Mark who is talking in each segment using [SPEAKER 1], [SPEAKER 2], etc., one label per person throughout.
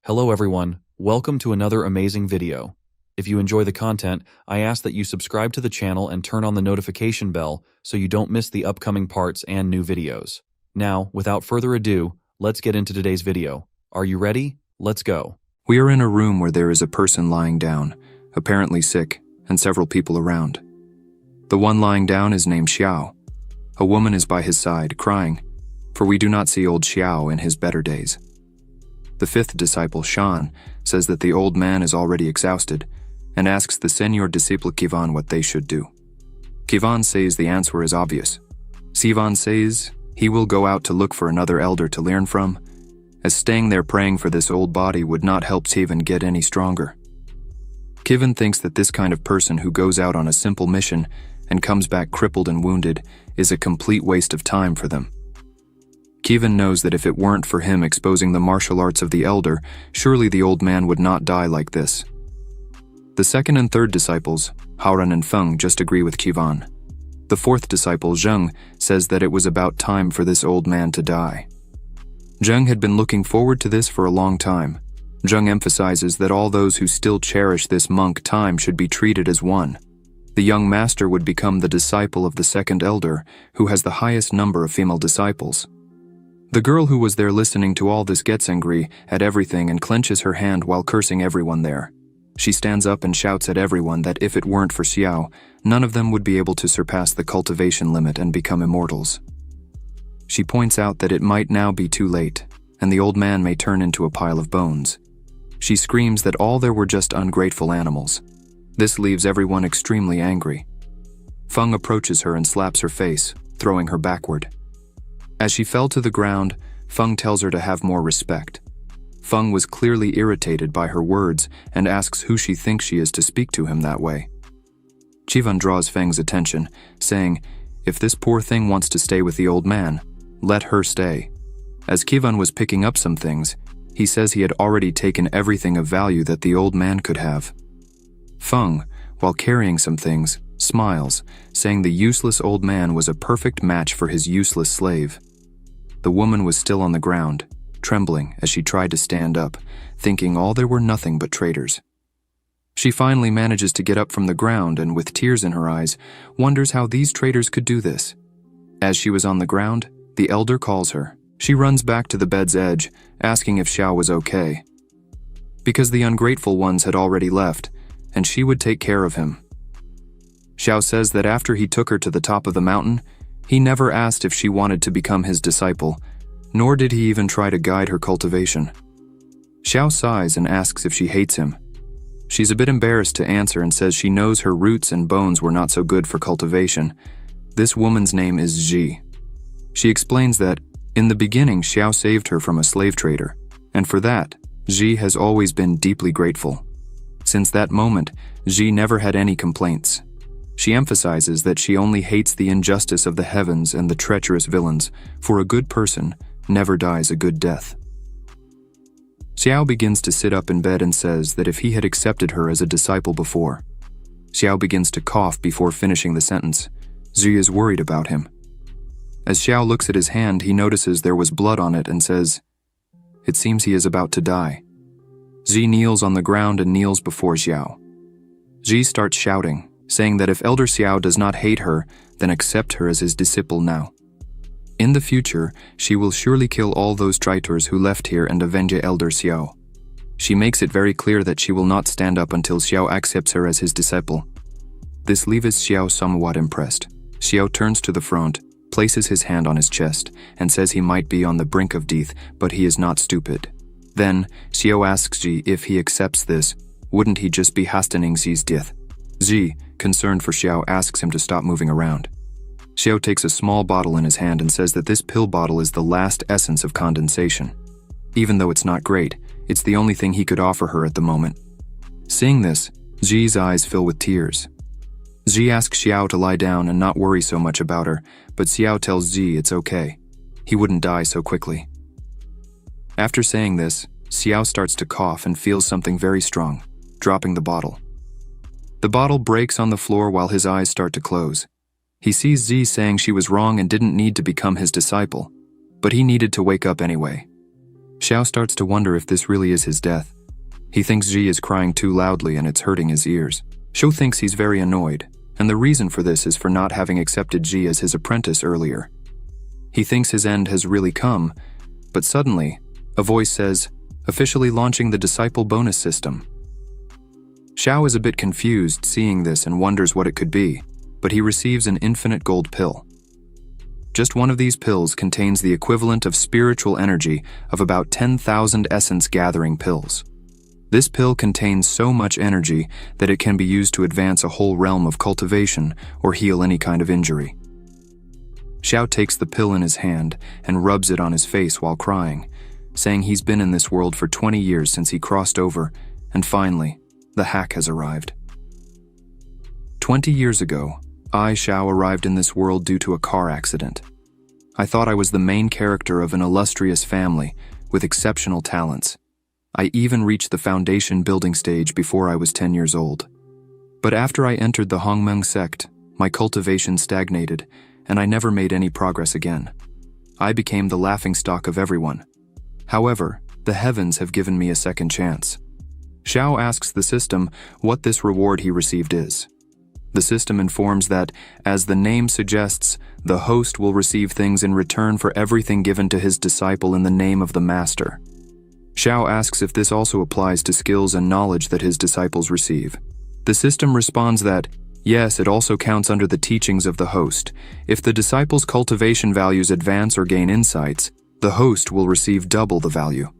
[SPEAKER 1] Hello everyone, welcome to another amazing video. If you enjoy the content, I ask that you subscribe to the channel and turn on the notification bell so you don't miss the upcoming parts and new videos. Now, without further ado, let's get into today's video. Are you ready? Let's go.
[SPEAKER 2] We are in a room where there is a person lying down, apparently sick, and several people around. The one lying down is named Xiao. A woman is by his side, crying, for we do not see old Xiao in his better days. The fifth disciple, Shan, says that the old man is already exhausted and asks the senior disciple Kivan what they should do. Kivan says the answer is obvious. Sivan says he will go out to look for another elder to learn from, as staying there praying for this old body would not help Sivan get any stronger. Kivan thinks that this kind of person who goes out on a simple mission and comes back crippled and wounded is a complete waste of time for them. Kivan knows that if it weren't for him exposing the martial arts of the elder, surely the old man would not die like this. The second and third disciples, Haoran and Feng, just agree with Kivan. The fourth disciple, Zheng, says that it was about time for this old man to die. Zheng had been looking forward to this for a long time. Zheng emphasizes that all those who still cherish this monk time should be treated as one. The young master would become the disciple of the second elder, who has the highest number of female disciples. The girl who was there listening to all this gets angry at everything and clenches her hand while cursing everyone there. She stands up and shouts at everyone that if it weren't for Xiao, none of them would be able to surpass the cultivation limit and become immortals. She points out that it might now be too late, and the old man may turn into a pile of bones. She screams that all there were just ungrateful animals. This leaves everyone extremely angry. Feng approaches her and slaps her face, throwing her backward. As she fell to the ground, Feng tells her to have more respect. Feng was clearly irritated by her words and asks who she thinks she is to speak to him that way. Chivan draws Feng's attention, saying, if this poor thing wants to stay with the old man, let her stay. As Kivan was picking up some things, he says he had already taken everything of value that the old man could have. Feng, while carrying some things, smiles, saying the useless old man was a perfect match for his useless slave. The woman was still on the ground, trembling as she tried to stand up, thinking all there were nothing but traitors. She finally manages to get up from the ground and, with tears in her eyes, wonders how these traitors could do this. As she was on the ground, the elder calls her. She runs back to the bed's edge, asking if Xiao was okay. Because the ungrateful ones had already left, and she would take care of him. Xiao says that after he took her to the top of the mountain, he never asked if she wanted to become his disciple, nor did he even try to guide her cultivation. Xiao sighs and asks if she hates him. She's a bit embarrassed to answer and says she knows her roots and bones were not so good for cultivation. This woman's name is Ji. She explains that, in the beginning, Xiao saved her from a slave trader, and for that, Ji has always been deeply grateful. Since that moment, Ji never had any complaints. She emphasizes that she only hates the injustice of the heavens and the treacherous villains, for a good person never dies a good death. Xiao begins to sit up in bed and says that if he had accepted her as a disciple before. Xiao begins to cough before finishing the sentence. Xi is worried about him. As Xiao looks at his hand, he notices there was blood on it and says, it seems he is about to die. Xi kneels on the ground and kneels before Xiao. Xi starts shouting, saying that if Elder Xiao does not hate her, then accept her as his disciple now. In the future, she will surely kill all those traitors who left here and avenge Elder Xiao. She makes it very clear that she will not stand up until Xiao accepts her as his disciple. This leaves Xiao somewhat impressed. Xiao turns to the front, places his hand on his chest, and says he might be on the brink of death, but he is not stupid. Then, Xiao asks Ji if he accepts this, wouldn't he just be hastening Xi's death? Ji, concerned for Xiao, asks him to stop moving around. Xiao takes a small bottle in his hand and says that this pill bottle is the last essence of condensation. Even though it's not great, it's the only thing he could offer her at the moment. Seeing this, Ji's eyes fill with tears. Ji asks Xiao to lie down and not worry so much about her, but Xiao tells Ji it's okay. He wouldn't die so quickly. After saying this, Xiao starts to cough and feels something very strong, dropping the bottle. The bottle breaks on the floor while his eyes start to close. He sees Z saying she was wrong and didn't need to become his disciple, but he needed to wake up anyway. Xiao starts to wonder if this really is his death. He thinks Ji is crying too loudly and it's hurting his ears. Xiao thinks he's very annoyed, and the reason for this is for not having accepted Ji as his apprentice earlier. He thinks his end has really come, but suddenly, a voice says, officially launching the disciple bonus system. Xiao is a bit confused seeing this and wonders what it could be, but he receives an infinite gold pill. Just one of these pills contains the equivalent of spiritual energy of about 10,000 essence gathering pills. This pill contains so much energy that it can be used to advance a whole realm of cultivation or heal any kind of injury. Xiao takes the pill in his hand and rubs it on his face while crying, saying he's been in this world for 20 years since he crossed over, and finally, the hack has arrived. 20 years ago, I, Xiao, arrived in this world due to a car accident. I thought I was the main character of an illustrious family with exceptional talents. I even reached the foundation building stage before I was 10 years old. But after I entered the Hongmeng sect, my cultivation stagnated, and I never made any progress again. I became the laughingstock of everyone. However, the heavens have given me a second chance. Xiao asks the system what this reward he received is. The system informs that, as the name suggests, the host will receive things in return for everything given to his disciple in the name of the master. Xiao asks if this also applies to skills and knowledge that his disciples receive. The system responds that, yes, it also counts under the teachings of the host. If the disciple's cultivation values advance or gain insights, the host will receive double the value.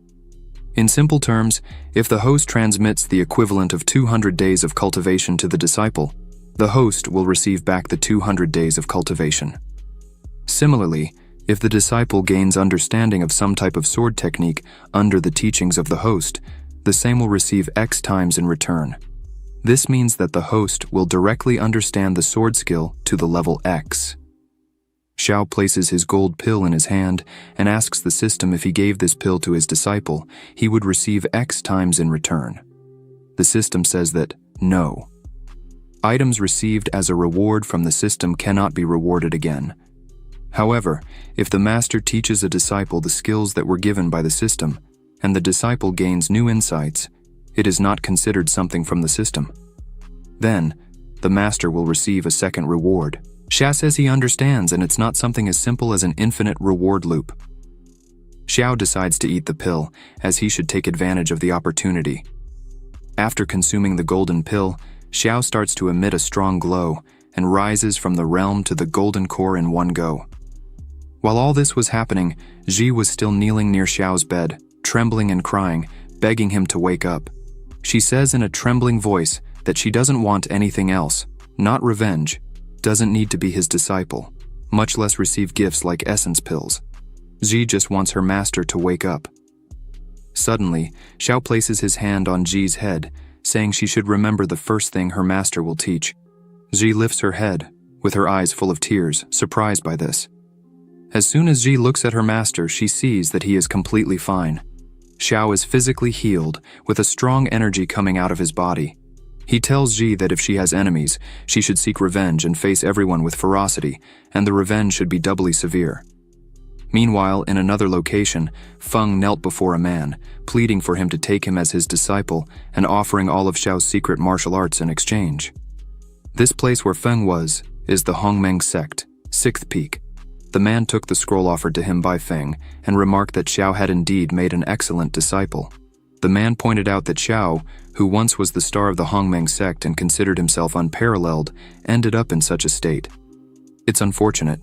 [SPEAKER 2] In simple terms, if the host transmits the equivalent of 200 days of cultivation to the disciple, the host will receive back the 200 days of cultivation. Similarly, if the disciple gains understanding of some type of sword technique under the teachings of the host, the same will receive X times in return. This means that the host will directly understand the sword skill to the level X. Xiao places his gold pill in his hand and asks the system if he gave this pill to his disciple, he would receive X times in return. The system says that, no. Items received as a reward from the system cannot be rewarded again. However, if the master teaches a disciple the skills that were given by the system, and the disciple gains new insights, it is not considered something from the system. Then, the master will receive a second reward. Xia says he understands and it's not something as simple as an infinite reward loop. Xiao decides to eat the pill, as he should take advantage of the opportunity. After consuming the golden pill, Xiao starts to emit a strong glow and rises from the realm to the golden core in one go. While all this was happening, Ji was still kneeling near Xiao's bed, trembling and crying, begging him to wake up. She says in a trembling voice that she doesn't want anything else, not revenge, doesn't need to be his disciple, much less receive gifts like essence pills. Ji just wants her master to wake up. Suddenly, Xiao places his hand on Ji's head, saying she should remember the first thing her master will teach. Ji lifts her head, with her eyes full of tears, surprised by this. As soon as Ji looks at her master, she sees that he is completely fine. Xiao is physically healed, with a strong energy coming out of his body. He tells Ji that if she has enemies, she should seek revenge and face everyone with ferocity, and the revenge should be doubly severe. Meanwhile, in another location, Feng knelt before a man, pleading for him to take him as his disciple and offering all of Xiao's secret martial arts in exchange. This place where Feng was is the Hongmeng sect, 6th peak. The man took the scroll offered to him by Feng and remarked that Xiao had indeed made an excellent disciple. The man pointed out that Xiao, who once was the star of the Hongmeng sect and considered himself unparalleled, ended up in such a state. It's unfortunate.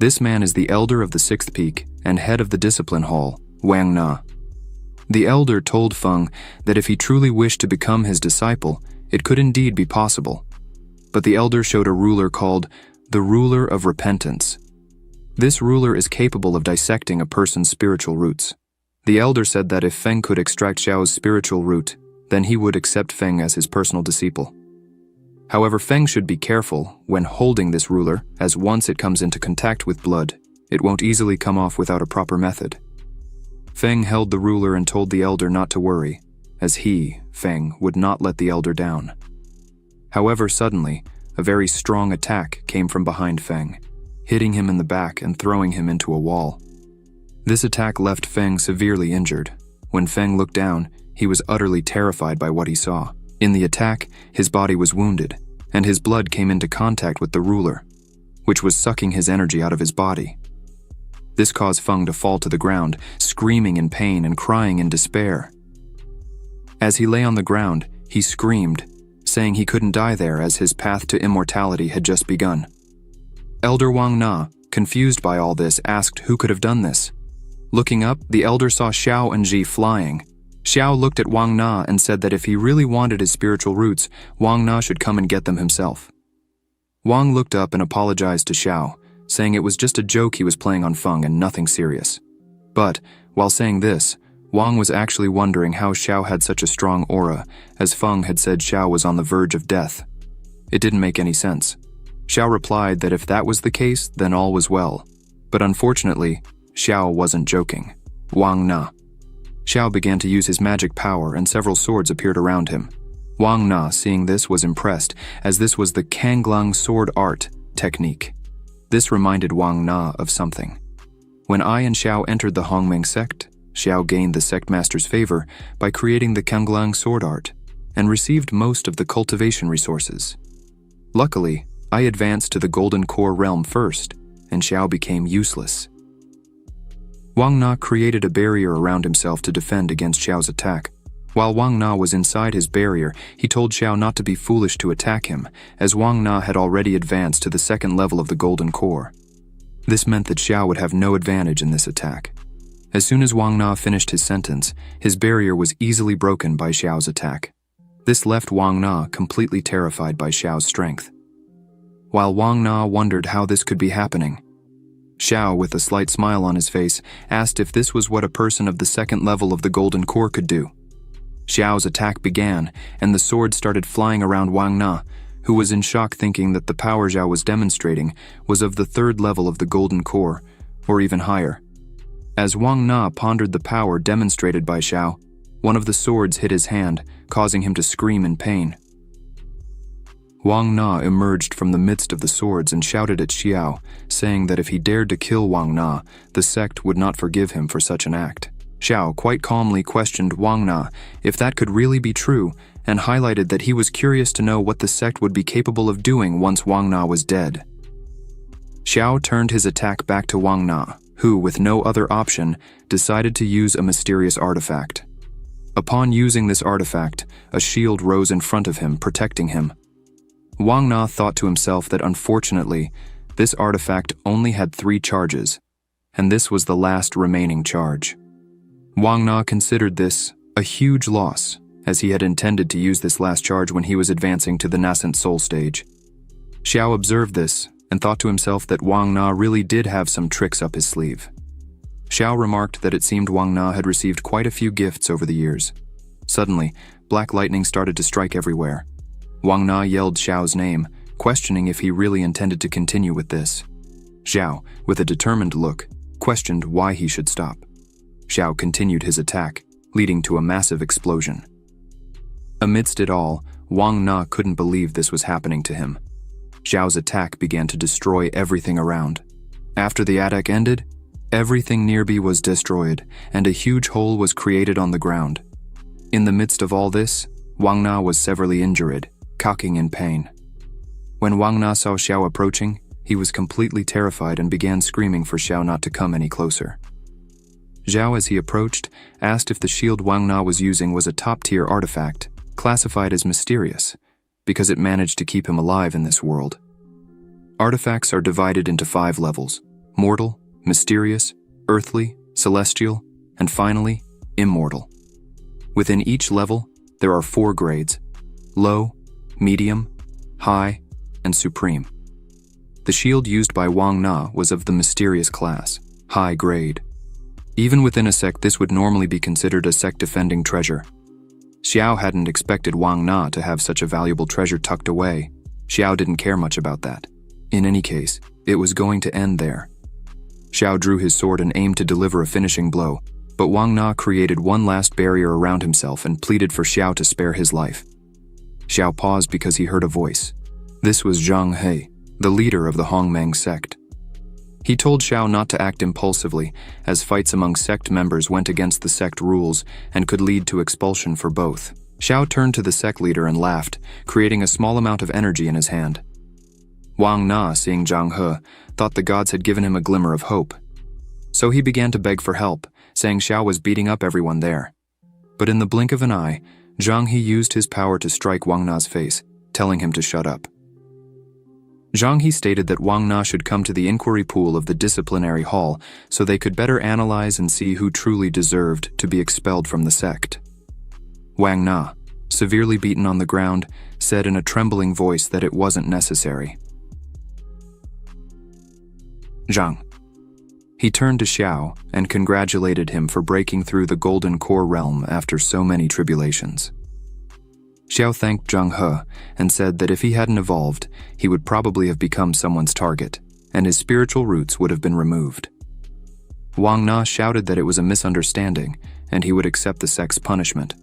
[SPEAKER 2] This man is the elder of the 6th peak and head of the discipline hall, Wang Na. The elder told Feng that if he truly wished to become his disciple, it could indeed be possible. But the elder showed a ruler called the Ruler of Repentance. This ruler is capable of dissecting a person's spiritual roots. The elder said that if Feng could extract Xiao's spiritual root, then he would accept Feng as his personal disciple. However, Feng should be careful when holding this ruler, as once it comes into contact with blood, it won't easily come off without a proper method. Feng held the ruler and told the elder not to worry, as he, Feng, would not let the elder down. However, suddenly, a very strong attack came from behind Feng, hitting him in the back and throwing him into a wall. This attack left Feng severely injured. When Feng looked down, he was utterly terrified by what he saw. In the attack, his body was wounded, and his blood came into contact with the ruler, which was sucking his energy out of his body. This caused Feng to fall to the ground, screaming in pain and crying in despair. As he lay on the ground, he screamed, saying he couldn't die there as his path to immortality had just begun. Elder Wang Na, confused by all this, asked who could have done this. Looking up, the elder saw Xiao and Ji flying. Xiao looked at Wang Na and said that if he really wanted his spiritual roots, Wang Na should come and get them himself. Wang looked up and apologized to Xiao, saying it was just a joke he was playing on Feng and nothing serious. But, while saying this, Wang was actually wondering how Xiao had such a strong aura, as Feng had said Xiao was on the verge of death. It didn't make any sense. Xiao replied that if that was the case, then all was well. But unfortunately, Xiao wasn't joking. Wang Na. Xiao began to use his magic power and several swords appeared around him. Wang Na, seeing this, was impressed, as this was the Kanglang sword art technique. This reminded Wang Na of something. When I and Xiao entered the Hongmeng sect, Xiao gained the sect master's favor by creating the Kanglang sword art and received most of the cultivation resources. Luckily, I advanced to the Golden Core realm first, and Xiao became useless. Wang Na created a barrier around himself to defend against Xiao's attack. While Wang Na was inside his barrier, he told Xiao not to be foolish to attack him, as Wang Na had already advanced to the second level of the Golden Core. This meant that Xiao would have no advantage in this attack. As soon as Wang Na finished his sentence, his barrier was easily broken by Xiao's attack. This left Wang Na completely terrified by Xiao's strength. While Wang Na wondered how this could be happening, Xiao, with a slight smile on his face, asked if this was what a person of the second level of the Golden Core could do. Xiao's attack began, and the sword started flying around Wang Na, who was in shock thinking that the power Xiao was demonstrating was of the third level of the Golden Core, or even higher. As Wang Na pondered the power demonstrated by Xiao, one of the swords hit his hand, causing him to scream in pain. Wang Na emerged from the midst of the swords and shouted at Xiao, saying that if he dared to kill Wang Na, the sect would not forgive him for such an act. Xiao quite calmly questioned Wang Na if that could really be true, and highlighted that he was curious to know what the sect would be capable of doing once Wang Na was dead. Xiao turned his attack back to Wang Na, who, with no other option, decided to use a mysterious artifact. Upon using this artifact, a shield rose in front of him, protecting him. Wang Na thought to himself that unfortunately, this artifact only had 3 charges, and this was the last remaining charge. Wang Na considered this a huge loss, as he had intended to use this last charge when he was advancing to the nascent soul stage. Xiao observed this and thought to himself that Wang Na really did have some tricks up his sleeve. Xiao remarked that it seemed Wang Na had received quite a few gifts over the years. Suddenly, black lightning started to strike everywhere. Wang Na yelled Xiao's name, questioning if he really intended to continue with this. Xiao, with a determined look, questioned why he should stop. Xiao continued his attack, leading to a massive explosion. Amidst it all, Wang Na couldn't believe this was happening to him. Xiao's attack began to destroy everything around. After the attack ended, everything nearby was destroyed, and a huge hole was created on the ground. In the midst of all this, Wang Na was severely injured, cocking in pain. When Wang Na saw Xiao approaching, he was completely terrified and began screaming for Xiao not to come any closer. Xiao, as he approached, asked if the shield Wang Na was using was a top-tier artifact, classified as mysterious, because it managed to keep him alive in this world. Artifacts are divided into 5 levels: mortal, mysterious, earthly, celestial, and finally, immortal. Within each level, there are 4 grades: low, medium, high, and supreme. The shield used by Wang Na was of the mysterious class, high grade. Even within a sect, this would normally be considered a sect-defending treasure. Xiao hadn't expected Wang Na to have such a valuable treasure tucked away. Xiao didn't care much about that. In any case, it was going to end there. Xiao drew his sword and aimed to deliver a finishing blow, but Wang Na created one last barrier around himself and pleaded for Xiao to spare his life. Xiao paused because he heard a voice. This was Zhang He, the leader of the Hongmeng sect. He told Xiao not to act impulsively, as fights among sect members went against the sect rules and could lead to expulsion for both. Xiao turned to the sect leader and laughed, creating a small amount of energy in his hand. Wang Na, seeing Zhang He, thought the gods had given him a glimmer of hope. So he began to beg for help, saying Xiao was beating up everyone there. But in the blink of an eye, Zhang He used his power to strike Wang Na's face, telling him to shut up. Zhang He stated that Wang Na should come to the inquiry pool of the disciplinary hall so they could better analyze and see who truly deserved to be expelled from the sect. Wang Na, severely beaten on the ground, said in a trembling voice that it wasn't necessary. Zhang. He turned to Xiao and congratulated him for breaking through the Golden Core realm after so many tribulations. Xiao thanked Zhang He and said that if he hadn't evolved, he would probably have become someone's target, and his spiritual roots would have been removed. Wang Na shouted that it was a misunderstanding, and he would accept the sect's punishment.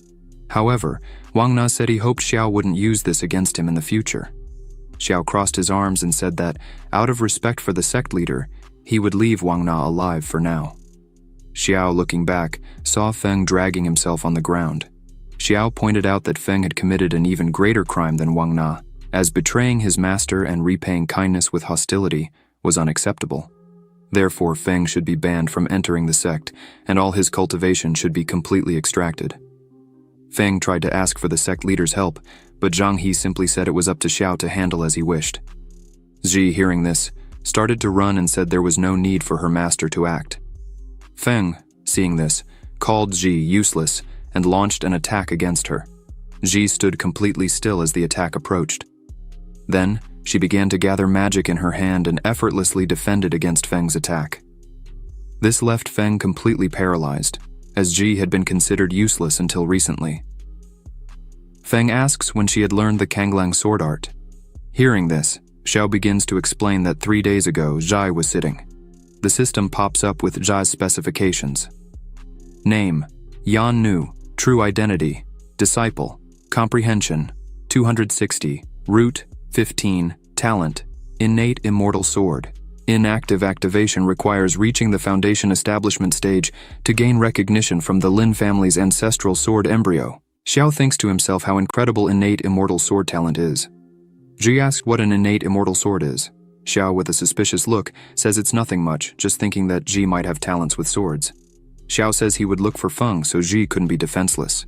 [SPEAKER 2] However, Wang Na said he hoped Xiao wouldn't use this against him in the future. Xiao crossed his arms and said that, out of respect for the sect leader, he would leave Wang Na alive for now. Xiao, looking back, saw Feng dragging himself on the ground. Xiao pointed out that Feng had committed an even greater crime than Wang Na, as betraying his master and repaying kindness with hostility was unacceptable. Therefore, Feng should be banned from entering the sect, and all his cultivation should be completely extracted. Feng tried to ask for the sect leader's help, but Zhang He simply said it was up to Xiao to handle as he wished. Ji, hearing this, started to run and said there was no need for her master to act. Feng, seeing this, called Ji useless and launched an attack against her. Ji stood completely still as the attack approached. Then, she began to gather magic in her hand and effortlessly defended against Feng's attack. This left Feng completely paralyzed, as Ji had been considered useless until recently. Feng asks when she had learned the Kanglang sword art. Hearing this, Xiao begins to explain that 3 days ago Zhai was sitting. The system pops up with Zhai's specifications. Name: Yan Nu, True Identity, Disciple, Comprehension, 260, Root, 15, Talent, Innate Immortal Sword. Inactive activation requires reaching the Foundation Establishment stage to gain recognition from the Lin family's ancestral sword embryo. Xiao thinks to himself how incredible innate immortal sword talent is. Ji asked what an innate immortal sword is. Xiao, with a suspicious look, says it's nothing much, just thinking that Ji might have talents with swords. Xiao says he would look for Feng so Ji couldn't be defenseless.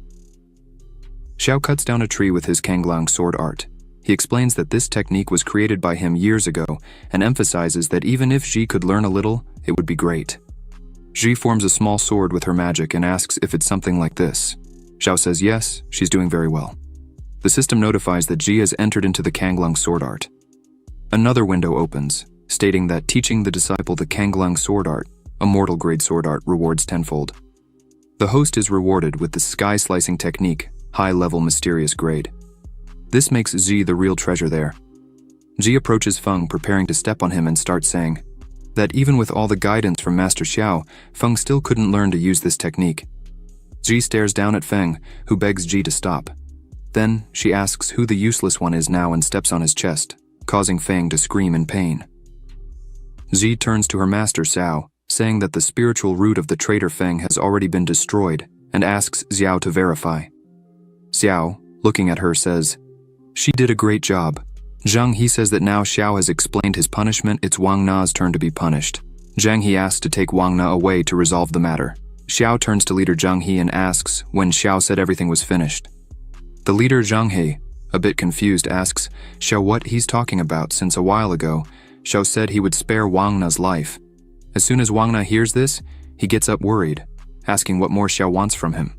[SPEAKER 2] Xiao cuts down a tree with his Kanglang sword art. He explains that this technique was created by him years ago and emphasizes that even if Ji could learn a little, it would be great. Ji forms a small sword with her magic and asks if it's something like this. Xiao says yes, she's doing very well. The system notifies that Ji has entered into the Kanglang sword art. Another window opens, stating that teaching the disciple the Kanglang sword art, a mortal grade sword art, rewards tenfold. The host is rewarded with the sky-slicing technique, high-level mysterious grade. This makes Ji the real treasure there. Ji approaches Feng, preparing to step on him, and starts saying that even with all the guidance from Master Xiao, Feng still couldn't learn to use this technique. Ji stares down at Feng, who begs Ji to stop. Then, she asks who the useless one is now and steps on his chest, causing Feng to scream in pain. Ji turns to her master Xiao, saying that the spiritual root of the traitor Feng has already been destroyed, and asks Xiao to verify. Xiao, looking at her, says, "She did a great job." Zhang He says that now Xiao has explained his punishment, it's Wang Na's turn to be punished. Zhang He asks to take Wang Na away to resolve the matter. Xiao turns to leader Zhang He and asks when Xiao said everything was finished. The leader Zhang He, a bit confused, asks Xiao what he's talking about, since a while ago, Xiao said he would spare Wang Na's life. As soon as Wang Na hears this, he gets up worried, asking what more Xiao wants from him.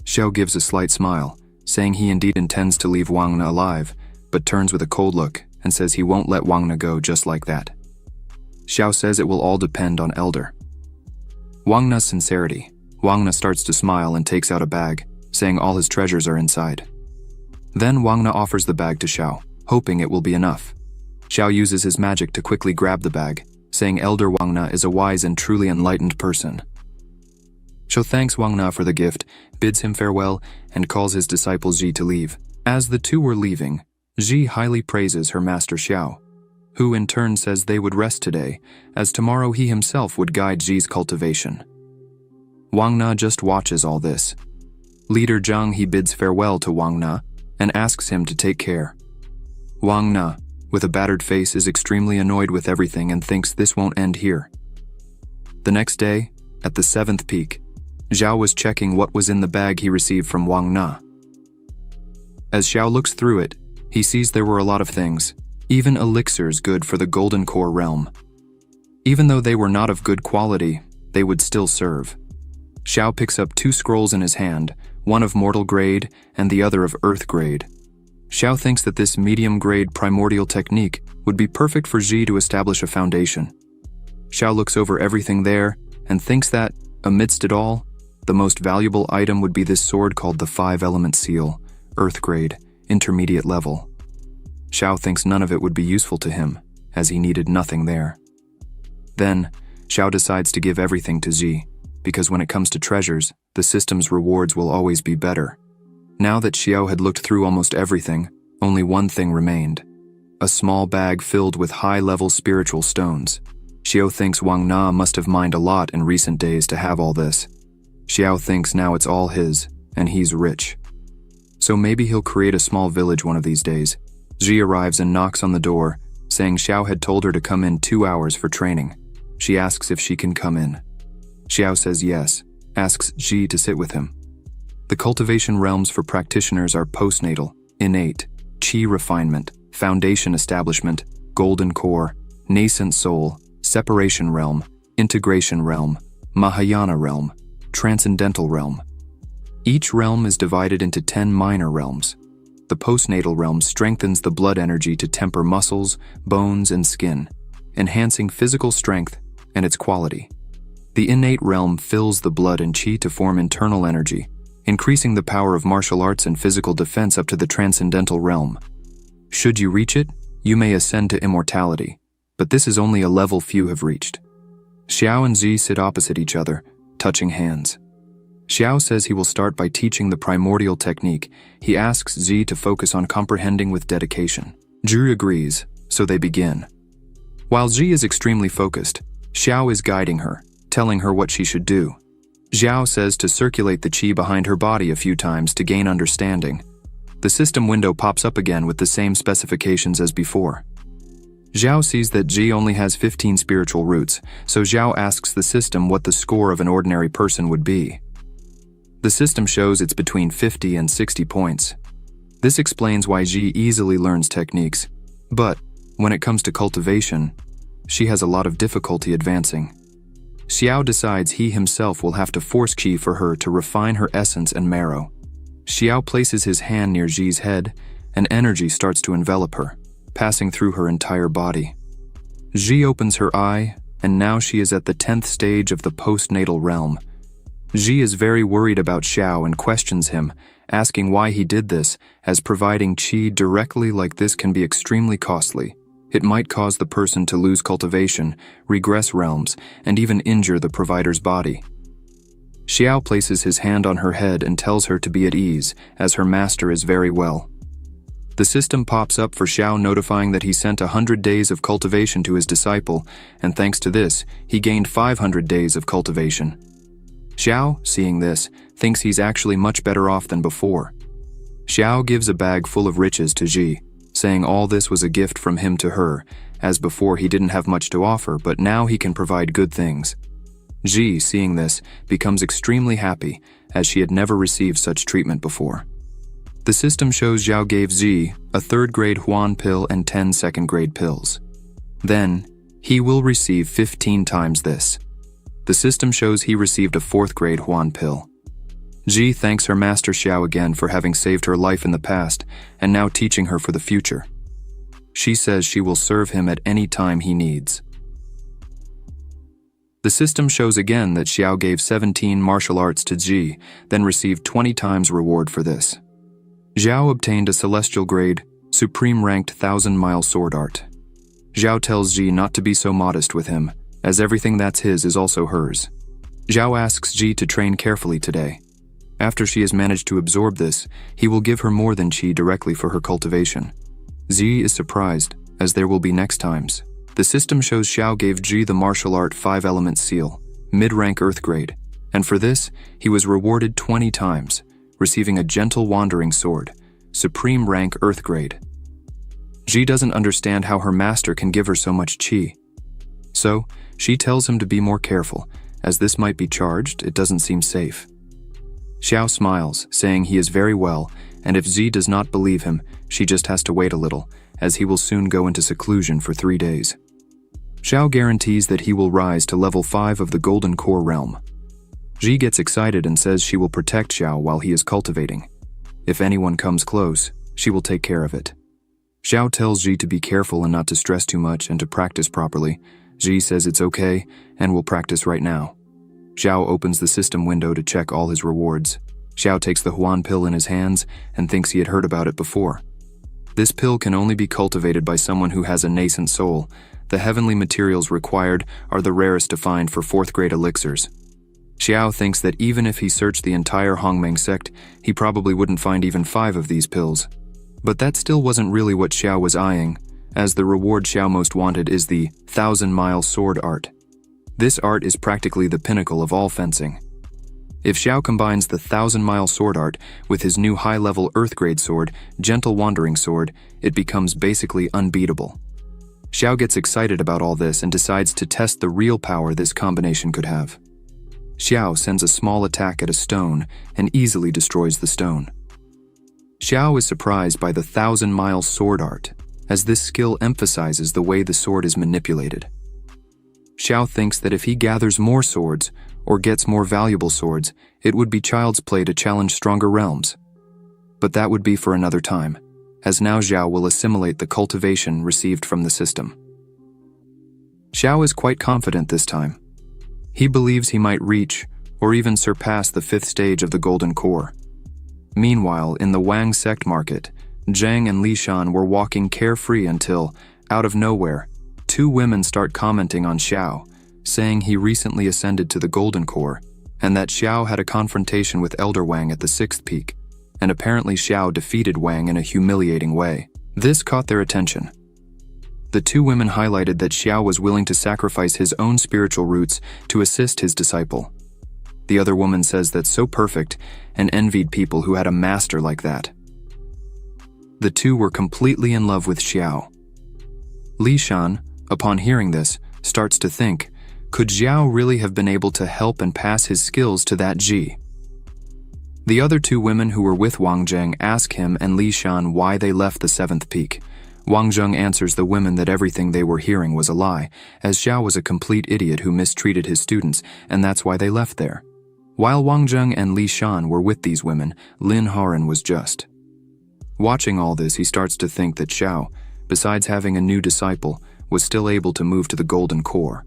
[SPEAKER 2] Xiao gives a slight smile, saying he indeed intends to leave Wang Na alive, but turns with a cold look and says he won't let Wang Na go just like that. Xiao says it will all depend on Elder. Wang Na's sincerity. Wang Na starts to smile and takes out a bag, saying all his treasures are inside. Then Wang Na offers the bag to Xiao, hoping it will be enough. Xiao uses his magic to quickly grab the bag, saying Elder Wang Na is a wise and truly enlightened person. Xiao thanks Wang Na for the gift, bids him farewell, and calls his disciple Ji to leave. As the two were leaving, Ji highly praises her master Xiao, who in turn says they would rest today, as tomorrow he himself would guide Ji's cultivation. Wang Na just watches all this. Leader Zhang he bids farewell to Wang Na and asks him to take care. Wang Na, with a battered face, is extremely annoyed with everything and thinks this won't end here. The next day, at the 7th peak, Xiao was checking what was in the bag he received from Wang Na. As Xiao looks through it, he sees there were a lot of things, even elixirs good for the Golden Core realm. Even though they were not of good quality, they would still serve. Xiao picks up 2 scrolls in his hand, one of mortal grade and the other of earth grade. Xiao thinks that this medium-grade primordial technique would be perfect for Ji to establish a foundation. Xiao looks over everything there and thinks that, amidst it all, the most valuable item would be this sword called the 5-element seal, earth grade, intermediate level. Xiao thinks none of it would be useful to him, as he needed nothing there. Then, Xiao decides to give everything to Ji, because when it comes to treasures, the system's rewards will always be better. Now that Xiao had looked through almost everything, only one thing remained: a small bag filled with high-level spiritual stones. Xiao thinks Wang Na must have mined a lot in recent days to have all this. Xiao thinks now it's all his, and he's rich. So maybe he'll create a small village one of these days. Ji arrives and knocks on the door, saying Xiao had told her to come in 2 hours for training. She asks if she can come in. Xiao says yes, asks Ji to sit with him. The cultivation realms for practitioners are postnatal, innate, qi refinement, foundation establishment, golden core, nascent soul, separation realm, integration realm, Mahayana realm, transcendental realm. Each realm is divided into 10 minor realms. The postnatal realm strengthens the blood energy to temper muscles, bones, and skin, enhancing physical strength and its quality. The innate realm fills the blood and qi to form internal energy, increasing the power of martial arts and physical defense up to the transcendental realm. Should you reach it, you may ascend to immortality, but this is only a level few have reached. Xiao and Ji sit opposite each other, touching hands. Xiao says he will start by teaching the primordial technique. He asks Ji to focus on comprehending with dedication. Ji agrees, so they begin. While Ji is extremely focused, Xiao is guiding her, telling her what she should do. Xiao says to circulate the qi behind her body a few times to gain understanding. The system window pops up again with the same specifications as before. Xiao sees that Ji only has 15 spiritual roots, so Xiao asks the system what the score of an ordinary person would be. The system shows it's between 50 and 60 points. This explains why Ji easily learns techniques, but when it comes to cultivation, she has a lot of difficulty advancing. Xiao decides he himself will have to force qi for her to refine her essence and marrow. Xiao places his hand near Ji's head, and energy starts to envelop her, passing through her entire body. Ji opens her eye, and now she is at the 10th stage of the postnatal realm. Ji is very worried about Xiao and questions him, asking why he did this, as providing qi directly like this can be extremely costly. It might cause the person to lose cultivation, regress realms, and even injure the provider's body. Xiao places his hand on her head and tells her to be at ease, as her master is very well. The system pops up for Xiao, notifying that he sent 100 days of cultivation to his disciple, and thanks to this, he gained 500 days of cultivation. Xiao, seeing this, thinks he's actually much better off than before. Xiao gives a bag full of riches to Ji, saying all this was a gift from him to her, as before he didn't have much to offer, but now he can provide good things. Ji, seeing this, becomes extremely happy, as she had never received such treatment before. The system shows Xiao gave Ji a 3rd-grade Huan pill and 10 2nd-grade pills. Then, he will receive 15 times this. The system shows he received a 4th-grade Huan pill. Ji thanks her master Xiao again for having saved her life in the past and now teaching her for the future. She says she will serve him at any time he needs. The system shows again that Xiao gave 17 martial arts to Ji, then received 20 times reward for this. Xiao obtained a celestial grade, supreme ranked 1,000-mile sword art. Xiao tells Ji not to be so modest with him, as everything that's his is also hers. Xiao asks Ji to train carefully today. After she has managed to absorb this, he will give her more than qi directly for her cultivation. Ji is surprised, as there will be next times. The system shows Xiao gave Ji the martial art 5-element seal, mid-rank earth grade, and for this, he was rewarded 20 times, receiving a gentle wandering sword, supreme rank earth grade. Ji doesn't understand how her master can give her so much qi. So, she tells him to be more careful, as this might be charged, it doesn't seem safe. Xiao smiles, saying he is very well, and if Ji does not believe him, she just has to wait a little, as he will soon go into seclusion for 3 days. Xiao guarantees that he will rise to level 5 of the Golden Core realm. Ji gets excited and says she will protect Xiao while he is cultivating. If anyone comes close, she will take care of it. Xiao tells Ji to be careful and not to stress too much and to practice properly. Ji says it's okay and will practice right now. Xiao opens the system window to check all his rewards. Xiao takes the Huan pill in his hands and thinks he had heard about it before. This pill can only be cultivated by someone who has a nascent soul. The heavenly materials required are the rarest to find for 4th grade elixirs. Xiao thinks that even if he searched the entire Hongmeng sect, he probably wouldn't find even 5 of these pills. But that still wasn't really what Xiao was eyeing, as the reward Xiao most wanted is the 1,000-mile sword art. This art is practically the pinnacle of all fencing. If Xiao combines the 1,000-mile sword art with his new high-level earth-grade sword, Gentle Wandering Sword, it becomes basically unbeatable. Xiao gets excited about all this and decides to test the real power this combination could have. Xiao sends a small attack at a stone and easily destroys the stone. Xiao is surprised by the 1,000-mile sword art, as this skill emphasizes the way the sword is manipulated. Xiao thinks that if he gathers more swords, or gets more valuable swords, it would be child's play to challenge stronger realms. But that would be for another time, as now Xiao will assimilate the cultivation received from the system. Xiao is quite confident this time. He believes he might reach, or even surpass the 5th stage of the Golden Core. Meanwhile, in the Wang sect market, Zhang and Li Shan were walking carefree until, out of nowhere, 2 women start commenting on Xiao, saying he recently ascended to the Golden Core, and that Xiao had a confrontation with Elder Wang at the 6th peak, and apparently Xiao defeated Wang in a humiliating way. This caught their attention. The 2 women highlighted that Xiao was willing to sacrifice his own spiritual roots to assist his disciple. The other woman says that's so perfect and envied people who had a master like that. The 2 were completely in love with Xiao. Li Shan, upon hearing this, starts to think, could Xiao really have been able to help and pass his skills to that Ji? The other 2 women who were with Wang Zheng ask him and Li Shan why they left the 7th peak. Wang Zheng answers the women that everything they were hearing was a lie, as Xiao was a complete idiot who mistreated his students, and that's why they left there. While Wang Zheng and Li Shan were with these women, Lin Haran was just. Watching all this, he starts to think that Xiao, besides having a new disciple, was still able to move to the Golden Core.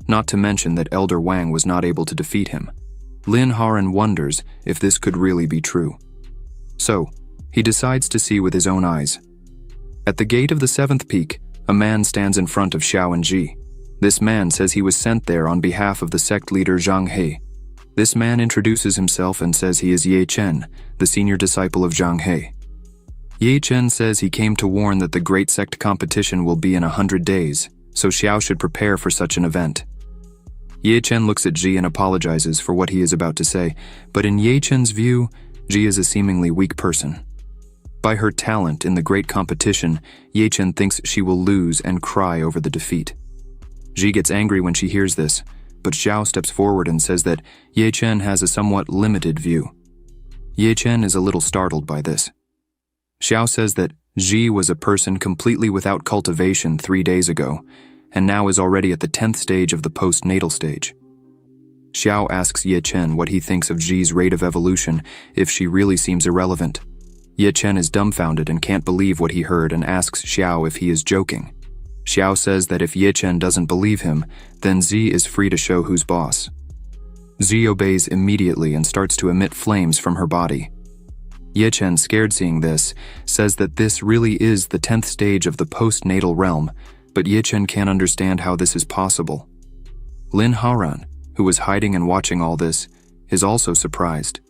[SPEAKER 2] Not to mention that Elder Wang was not able to defeat him. Lin Haran wonders if this could really be true. So, he decides to see with his own eyes. At the gate of the 7th peak, a man stands in front of Xiao and Ji. This man says he was sent there on behalf of the sect leader Zhang He. This man introduces himself and says he is Ye Chen, the senior disciple of Zhang He. Ye Chen says he came to warn that the great sect competition will be in 100 days, so Xiao should prepare for such an event. Ye Chen looks at Ji and apologizes for what he is about to say, but in Ye Chen's view, Ji is a seemingly weak person. By her talent in the great competition, Ye Chen thinks she will lose and cry over the defeat. Ji gets angry when she hears this, but Xiao steps forward and says that Ye Chen has a somewhat limited view. Ye Chen is a little startled by this. Xiao says that Ji was a person completely without cultivation 3 days ago, and now is already at the 10th stage of the postnatal stage. Xiao asks Ye Chen what he thinks of Ji's rate of evolution if she really seems irrelevant. Ye Chen is dumbfounded and can't believe what he heard and asks Xiao if he is joking. Xiao says that if Ye Chen doesn't believe him, then Zi is free to show who's boss. Zi obeys immediately and starts to emit flames from her body. Ye Chen, scared seeing this, says that this really is the 10th stage of the postnatal realm, but Ye Chen can't understand how this is possible. Lin Haran, who was hiding and watching all this, is also surprised.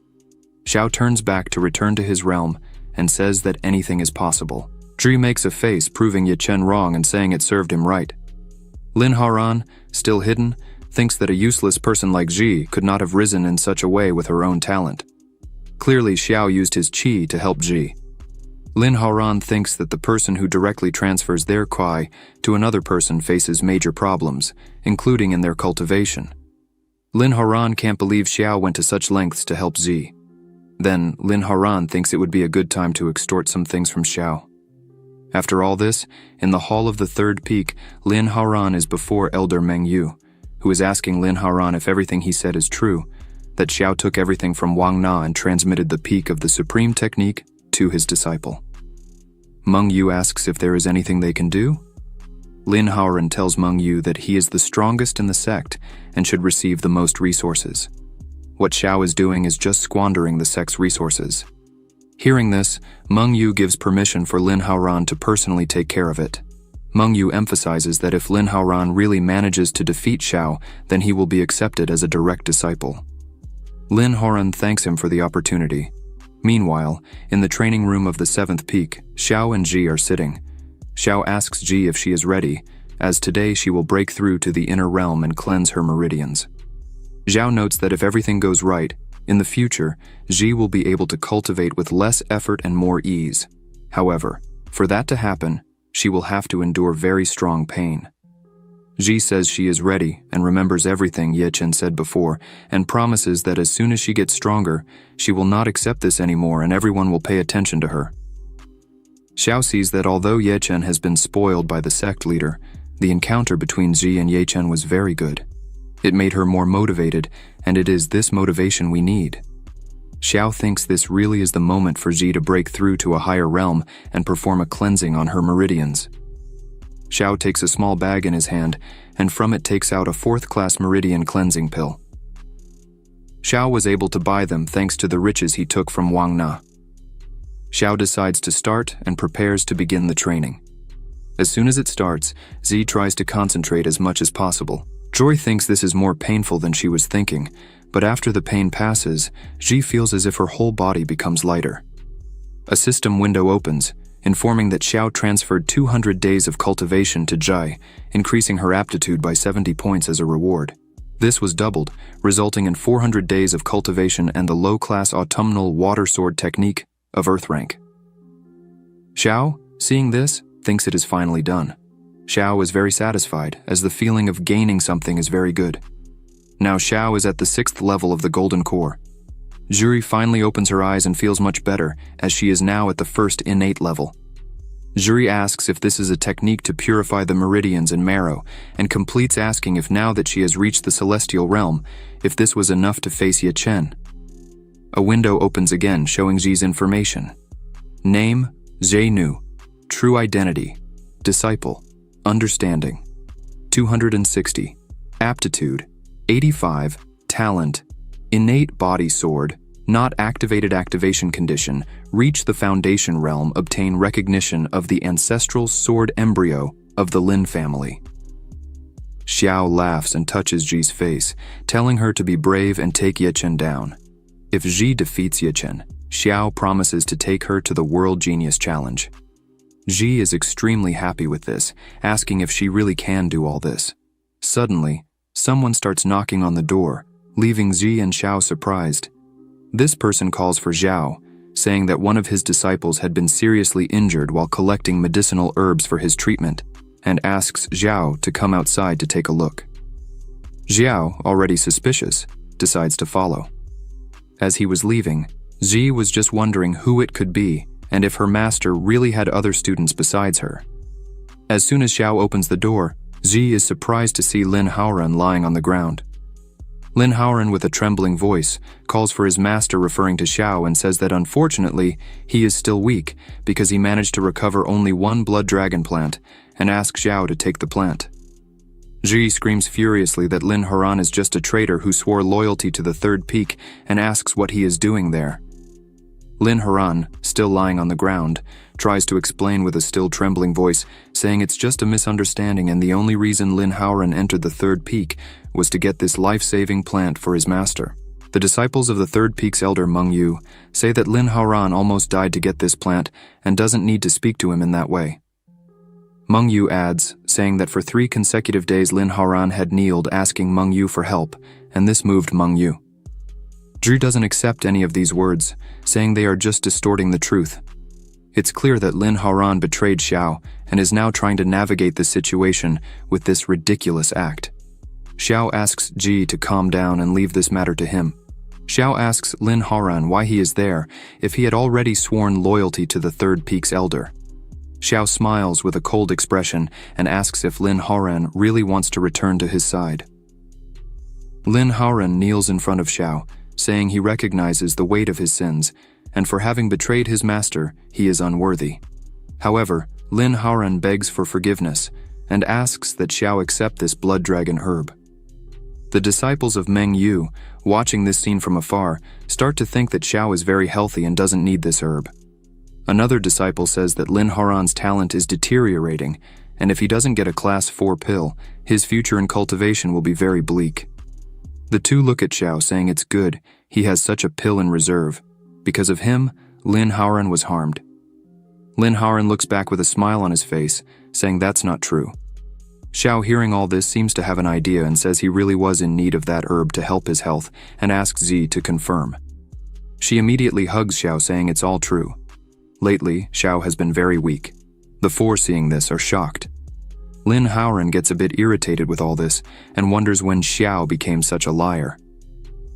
[SPEAKER 2] Xiao turns back to return to his realm and says that anything is possible. Zhi makes a face proving Ye Chen wrong and saying it served him right. Lin Haoran, still hidden, thinks that a useless person like Zhi could not have risen in such a way with her own talent. Clearly, Xiao used his qi to help Zhi. Lin Haoran thinks that the person who directly transfers their qi to another person faces major problems, including in their cultivation. Lin Haoran can't believe Xiao went to such lengths to help Zhi. Then, Lin Haoran thinks it would be a good time to extort some things from Xiao. After all this, in the hall of the third peak, Lin Haoran is before Elder Meng Yu, who is asking Lin Haoran if everything he said is true, that Xiao took everything from Wang Na and transmitted the peak of the supreme technique to his disciple. Meng Yu asks if there is anything they can do. Lin Haoran tells Meng Yu that he is the strongest in the sect and should receive the most resources. What Xiao is doing is just squandering the sect's resources. Hearing this, Meng Yu gives permission for Lin Haoran to personally take care of it. Meng Yu emphasizes that if Lin Haoran really manages to defeat Xiao, then he will be accepted as a direct disciple. Lin Haoran thanks him for the opportunity. Meanwhile, in the training room of the seventh peak, Xiao and Zhi are sitting. Xiao asks Zhi if she is ready, as today she will break through to the inner realm and cleanse her meridians. Xiao notes that if everything goes right, in the future, Zhi will be able to cultivate with less effort and more ease. However, for that to happen, she will have to endure very strong pain. Zhi says she is ready and remembers everything Ye Chen said before and promises that as soon as she gets stronger, she will not accept this anymore and everyone will pay attention to her. Xiao sees that although Ye Chen has been spoiled by the sect leader, the encounter between Zhi and Ye Chen was very good. It made her more motivated, and it is this motivation we need. Xiao thinks this really is the moment for Zhi to break through to a higher realm and perform a cleansing on her meridians. Xiao takes a small bag in his hand, and from it takes out a 4th-class meridian cleansing pill. Xiao was able to buy them thanks to the riches he took from Wang Na. Xiao decides to start and prepares to begin the training. As soon as it starts, Zhi tries to concentrate as much as possible. Joy thinks this is more painful than she was thinking, but after the pain passes, Zhi feels as if her whole body becomes lighter. A system window opens, informing that Xiao transferred 200 days of cultivation to Zhi, increasing her aptitude by 70 points as a reward. This was doubled, resulting in 400 days of cultivation and the low-class autumnal water sword technique of Earth rank. Xiao, seeing this, thinks it is finally done. Xiao is very satisfied, as the feeling of gaining something is very good. Now Xiao is at the 6th level of the Golden Core. Zhi finally opens her eyes and feels much better, as she is now at the 1st innate level. Zhi asks if this is a technique to purify the meridians and marrow, and completes asking if now that she has reached the celestial realm, if this was enough to face Ye Chen. A window opens again, showing Zhi's information. Name, Zhenu. True identity. Disciple. Understanding. 260. Aptitude. 85. Talent. Innate body sword. Not activated activation condition. Reach the foundation realm. Obtain recognition of the ancestral sword embryo of the Lin family. Xiao laughs and touches Zhi's face, telling her to be brave and take Ye Chen down. If Zhi defeats Ye Chen, Xiao promises to take her to the World Genius Challenge. Zhi is extremely happy with this, asking if she really can do all this. Suddenly, someone starts knocking on the door, leaving Zhi and Xiao surprised. This person calls for Xiao, saying that one of his disciples had been seriously injured while collecting medicinal herbs for his treatment, and asks Xiao to come outside to take a look. Xiao, already suspicious, decides to follow. As he was leaving, Zhi was just wondering who it could be and if her master really had other students besides her. As soon as Xiao opens the door, Zhi is surprised to see Lin Haoran lying on the ground. Lin Haoran, with a trembling voice, calls for his master, referring to Xiao, and says that unfortunately, he is still weak because he managed to recover only one blood dragon plant, and asks Xiao to take the plant. Zhi screams furiously that Lin Haoran is just a traitor who swore loyalty to the third peak and asks what he is doing there. Lin Haoran, still lying on the ground, tries to explain with a still trembling voice, saying it's just a misunderstanding and the only reason Lin Haoran entered the third peak was to get this life-saving plant for his master. The disciples of the Third Peak's elder Meng Yu say that Lin Haoran almost died to get this plant and doesn't need to speak to him in that way. Meng Yu adds, saying that for 3 consecutive days Lin Haoran had kneeled asking Meng Yu for help, and this moved Meng Yu. Zhi doesn't accept any of these words, saying they are just distorting the truth. It's clear that Lin Haoran betrayed Xiao and is now trying to navigate the situation with this ridiculous act. Xiao asks Zhi to calm down and leave this matter to him. Xiao asks Lin Haoran why he is there if he had already sworn loyalty to the Third Peak's elder. Xiao smiles with a cold expression and asks if Lin Haoran really wants to return to his side. Lin Haoran kneels in front of Xiao, saying he recognizes the weight of his sins, and for having betrayed his master, he is unworthy. However, Lin Haoran begs for forgiveness and asks that Xiao accept this blood dragon herb. The disciples of Meng Yu, watching this scene from afar, start to think that Xiao is very healthy and doesn't need this herb. Another disciple says that Lin Haoran's talent is deteriorating, and if he doesn't get a Class 4 pill, his future in cultivation will be very bleak. The two look at Xiao, saying it's good he has such a pill in reserve. Because of him, Lin Haoran was harmed. Lin Haoran looks back with a smile on his face, saying that's not true. Xiao, hearing all this, seems to have an idea and says he really was in need of that herb to help his health and asks Zhi to confirm. She immediately hugs Xiao, saying it's all true. Lately, Xiao has been very weak. The 4, seeing this, are shocked. Lin Haoran gets a bit irritated with all this and wonders when Xiao became such a liar.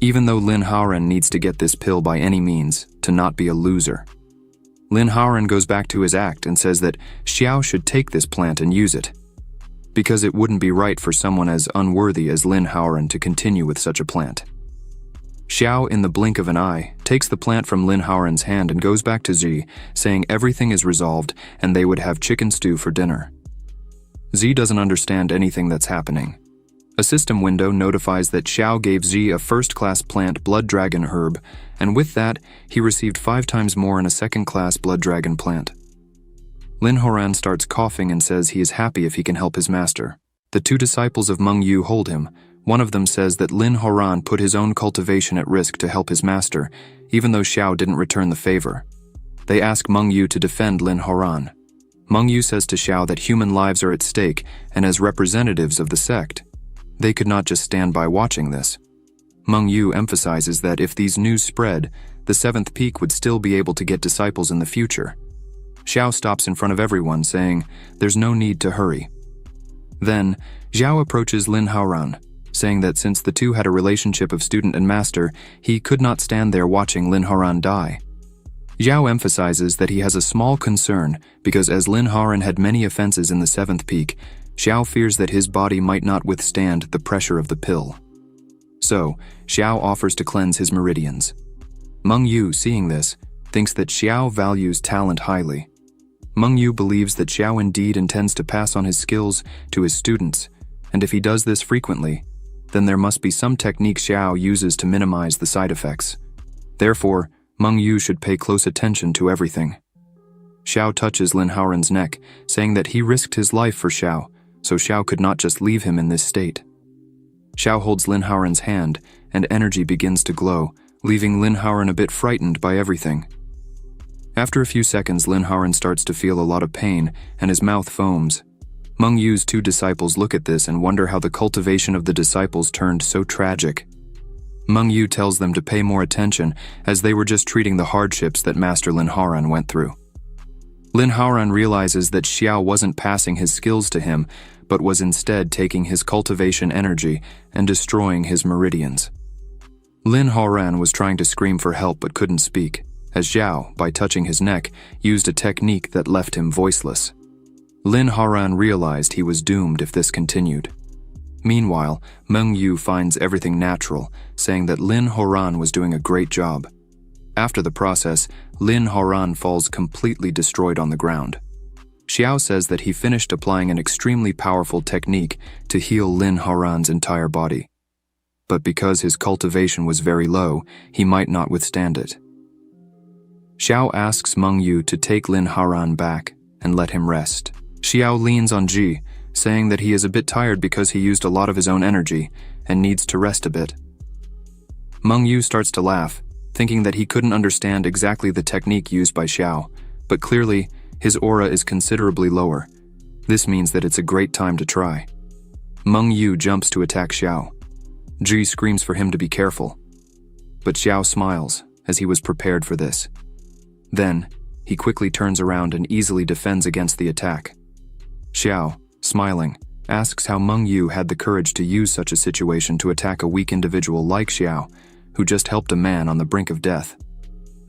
[SPEAKER 2] Even though Lin Haoran needs to get this pill by any means, to not be a loser. Lin Haoran goes back to his act and says that Xiao should take this plant and use it, because it wouldn't be right for someone as unworthy as Lin Haoran to continue with such a plant. Xiao, in the blink of an eye, takes the plant from Lin Haoran's hand and goes back to Zhi, saying everything is resolved and they would have chicken stew for dinner. Zhi doesn't understand anything that's happening. A system window notifies that Xiao gave Zhi a first-class plant blood dragon herb, and with that, he received 5 times more in a second-class blood dragon plant. Lin Haoran starts coughing and says he is happy if he can help his master. The 2 disciples of Meng Yu hold him. One of them says that Lin Haoran put his own cultivation at risk to help his master, even though Xiao didn't return the favor. They ask Meng Yu to defend Lin Haoran. Meng Yu says to Xiao that human lives are at stake, and as representatives of the sect, they could not just stand by watching this. Meng Yu emphasizes that if these news spread, the 7th Peak would still be able to get disciples in the future. Xiao stops in front of everyone, saying there's no need to hurry. Then, Xiao approaches Lin Haoran, saying that since the 2 had a relationship of student and master, he could not stand there watching Lin Haoran die. Xiao emphasizes that he has a small concern because as Lin Haoran had many offenses in the 7th Peak, Xiao fears that his body might not withstand the pressure of the pill. So, Xiao offers to cleanse his meridians. Meng Yu, seeing this, thinks that Xiao values talent highly. Meng Yu believes that Xiao indeed intends to pass on his skills to his students, and if he does this frequently, then there must be some technique Xiao uses to minimize the side effects. Therefore, Meng Yu should pay close attention to everything. Xiao touches Lin Haoran's neck, saying that he risked his life for Xiao, so Xiao could not just leave him in this state. Xiao holds Lin Haoran's hand, and energy begins to glow, leaving Lin Haoran a bit frightened by everything. After a few seconds, Lin Haoran starts to feel a lot of pain, and his mouth foams. Meng Yu's 2 disciples look at this and wonder how the cultivation of the disciples turned so tragic. Meng Yu tells them to pay more attention, as they were just treating the hardships that Master Lin Haoran went through. Lin Haoran realizes that Xiao wasn't passing his skills to him, but was instead taking his cultivation energy and destroying his meridians. Lin Haoran was trying to scream for help but couldn't speak, as Xiao, by touching his neck, used a technique that left him voiceless. Lin Haoran realized he was doomed if this continued. Meanwhile, Meng Yu finds everything natural, saying that Lin Haoran was doing a great job. After the process, Lin Haoran falls completely destroyed on the ground. Xiao says that he finished applying an extremely powerful technique to heal Lin Haoran's entire body. But because his cultivation was very low, he might not withstand it. Xiao asks Meng Yu to take Lin Haoran back and let him rest. Xiao leans on Zhi, saying that he is a bit tired because he used a lot of his own energy and needs to rest a bit. Meng Yu starts to laugh, thinking that he couldn't understand exactly the technique used by Xiao, but clearly, his aura is considerably lower. This means that it's a great time to try. Meng Yu jumps to attack Xiao. Ji screams for him to be careful. But Xiao smiles, as he was prepared for this. Then, he quickly turns around and easily defends against the attack. Xiao, smiling, asks how Meng Yu had the courage to use such a situation to attack a weak individual like Xiao, who just helped a man on the brink of death.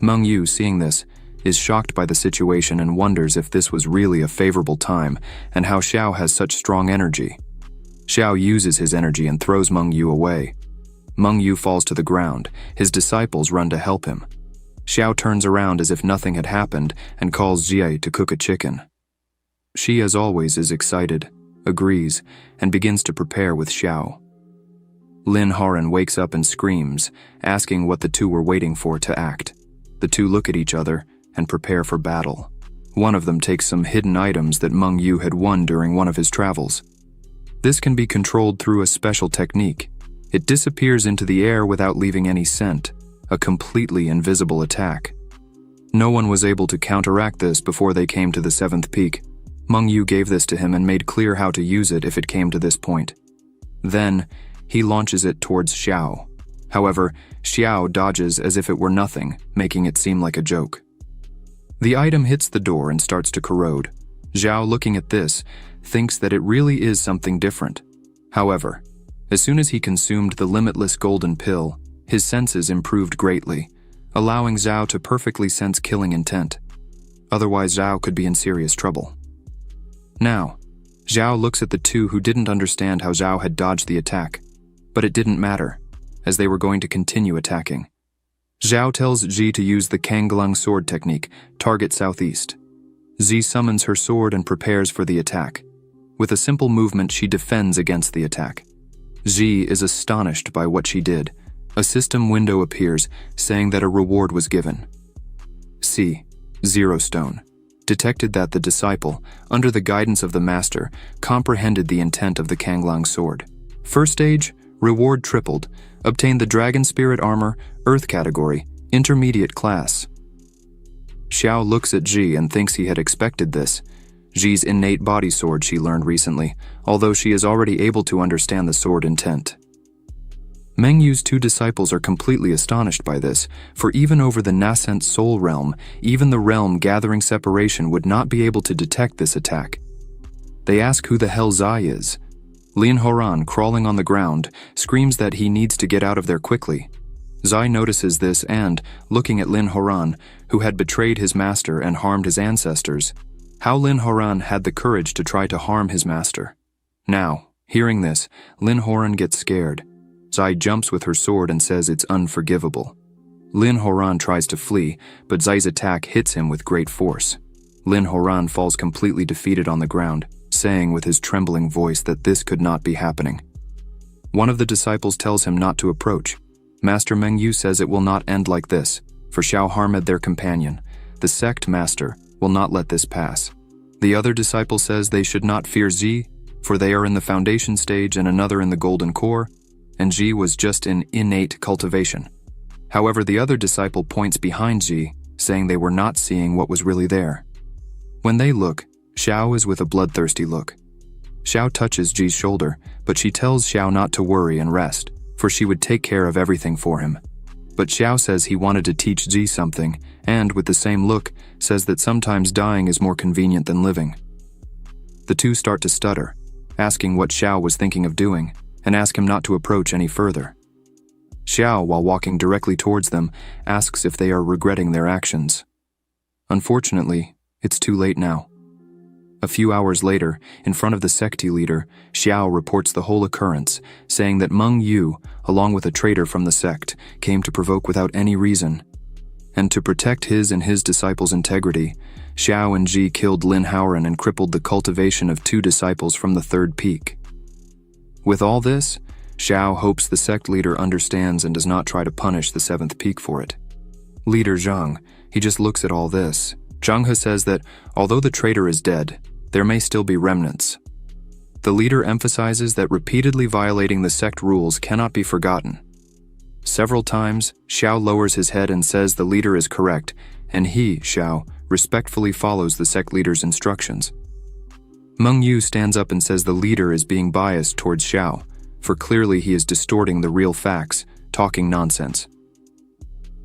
[SPEAKER 2] Meng Yu, seeing this, is shocked by the situation and wonders if this was really a favorable time and how Xiao has such strong energy. Xiao uses his energy and throws Meng Yu away. Meng Yu falls to the ground. His disciples run to help him. Xiao turns around as if nothing had happened and calls Jie to cook a chicken. She, as always, is excited, agrees, and begins to prepare with Xiao. Lin Haran wakes up and screams, asking what the two were waiting for to act. The two look at each other and prepare for battle. One of them takes some hidden items that Meng Yu had won during one of his travels. This can be controlled through a special technique. It disappears into the air without leaving any scent, a completely invisible attack. No one was able to counteract this before they came to the 7th peak. Meng Yu gave this to him and made clear how to use it if it came to this point. Then, he launches it towards Xiao. However, Xiao dodges as if it were nothing, making it seem like a joke. The item hits the door and starts to corrode. Xiao, looking at this, thinks that it really is something different. However, as soon as he consumed the limitless golden pill, his senses improved greatly, allowing Zhao to perfectly sense killing intent. Otherwise, Zhao could be in serious trouble. Now, Zhao looks at the two who didn't understand how Zhao had dodged the attack, but it didn't matter, as they were going to continue attacking. Zhao tells Ji to use the Kanglang sword technique, target southeast. Ji summons her sword and prepares for the attack. With a simple movement, she defends against the attack. Ji is astonished by what she did. A system window appears, saying that a reward was given. C. 0 stone. Detected that the disciple, under the guidance of the master, comprehended the intent of the Kanglang sword. First stage, reward tripled. Obtained the Dragon Spirit Armor, Earth category, intermediate class. Xiao looks at Ji and thinks he had expected this. Ji's innate body sword she learned recently, although she is already able to understand the sword intent. Meng Yu's two disciples are completely astonished by this, for even over the nascent soul realm, even the realm gathering separation would not be able to detect this attack. They ask who the hell Zai is. Lin Horan, crawling on the ground, screams that he needs to get out of there quickly. Zai notices this and, looking at Lin Horan, who had betrayed his master and harmed his ancestors, how Lin Horan had the courage to try to harm his master. Now, hearing this, Lin Horan gets scared. Zai jumps with her sword and says it's unforgivable. Lin Horan tries to flee, but Zai's attack hits him with great force. Lin Horan falls completely defeated on the ground, saying with his trembling voice that this could not be happening. One of the disciples tells him not to approach. Master Meng Yu says it will not end like this, for Xiao harmed their companion. The sect master will not let this pass. The other disciple says they should not fear Ji, for they are in the foundation stage and another in the golden core, and Ji was just in innate cultivation. However, the other disciple points behind Ji, saying they were not seeing what was really there. When they look, Xiao is with a bloodthirsty look. Xiao touches Ji's shoulder, but she tells Xiao not to worry and rest, for she would take care of everything for him. But Xiao says he wanted to teach Ji something, and, with the same look, says that sometimes dying is more convenient than living. The two start to stutter, asking what Xiao was thinking of doing, and ask him not to approach any further. Xiao, while walking directly towards them, asks if they are regretting their actions. Unfortunately, it's too late now. A few hours later, in front of the secte leader, Xiao reports the whole occurrence, saying that Meng Yu, along with a traitor from the sect, came to provoke without any reason. And to protect his and his disciples' integrity, Xiao and Ji killed Lin Haoran and crippled the cultivation of 2 disciples from the 3rd peak. With all this, Xiao hopes the sect leader understands and does not try to punish the 7th peak for it. Leader Zhang, he just looks at all this. Zhang He says that, although the traitor is dead, there may still be remnants. The leader emphasizes that repeatedly violating the sect rules cannot be forgotten. Several times, Xiao lowers his head and says the leader is correct, and he, Xiao, respectfully follows the sect leader's instructions. Meng Yu stands up and says the leader is being biased towards Xiao, for clearly he is distorting the real facts, talking nonsense.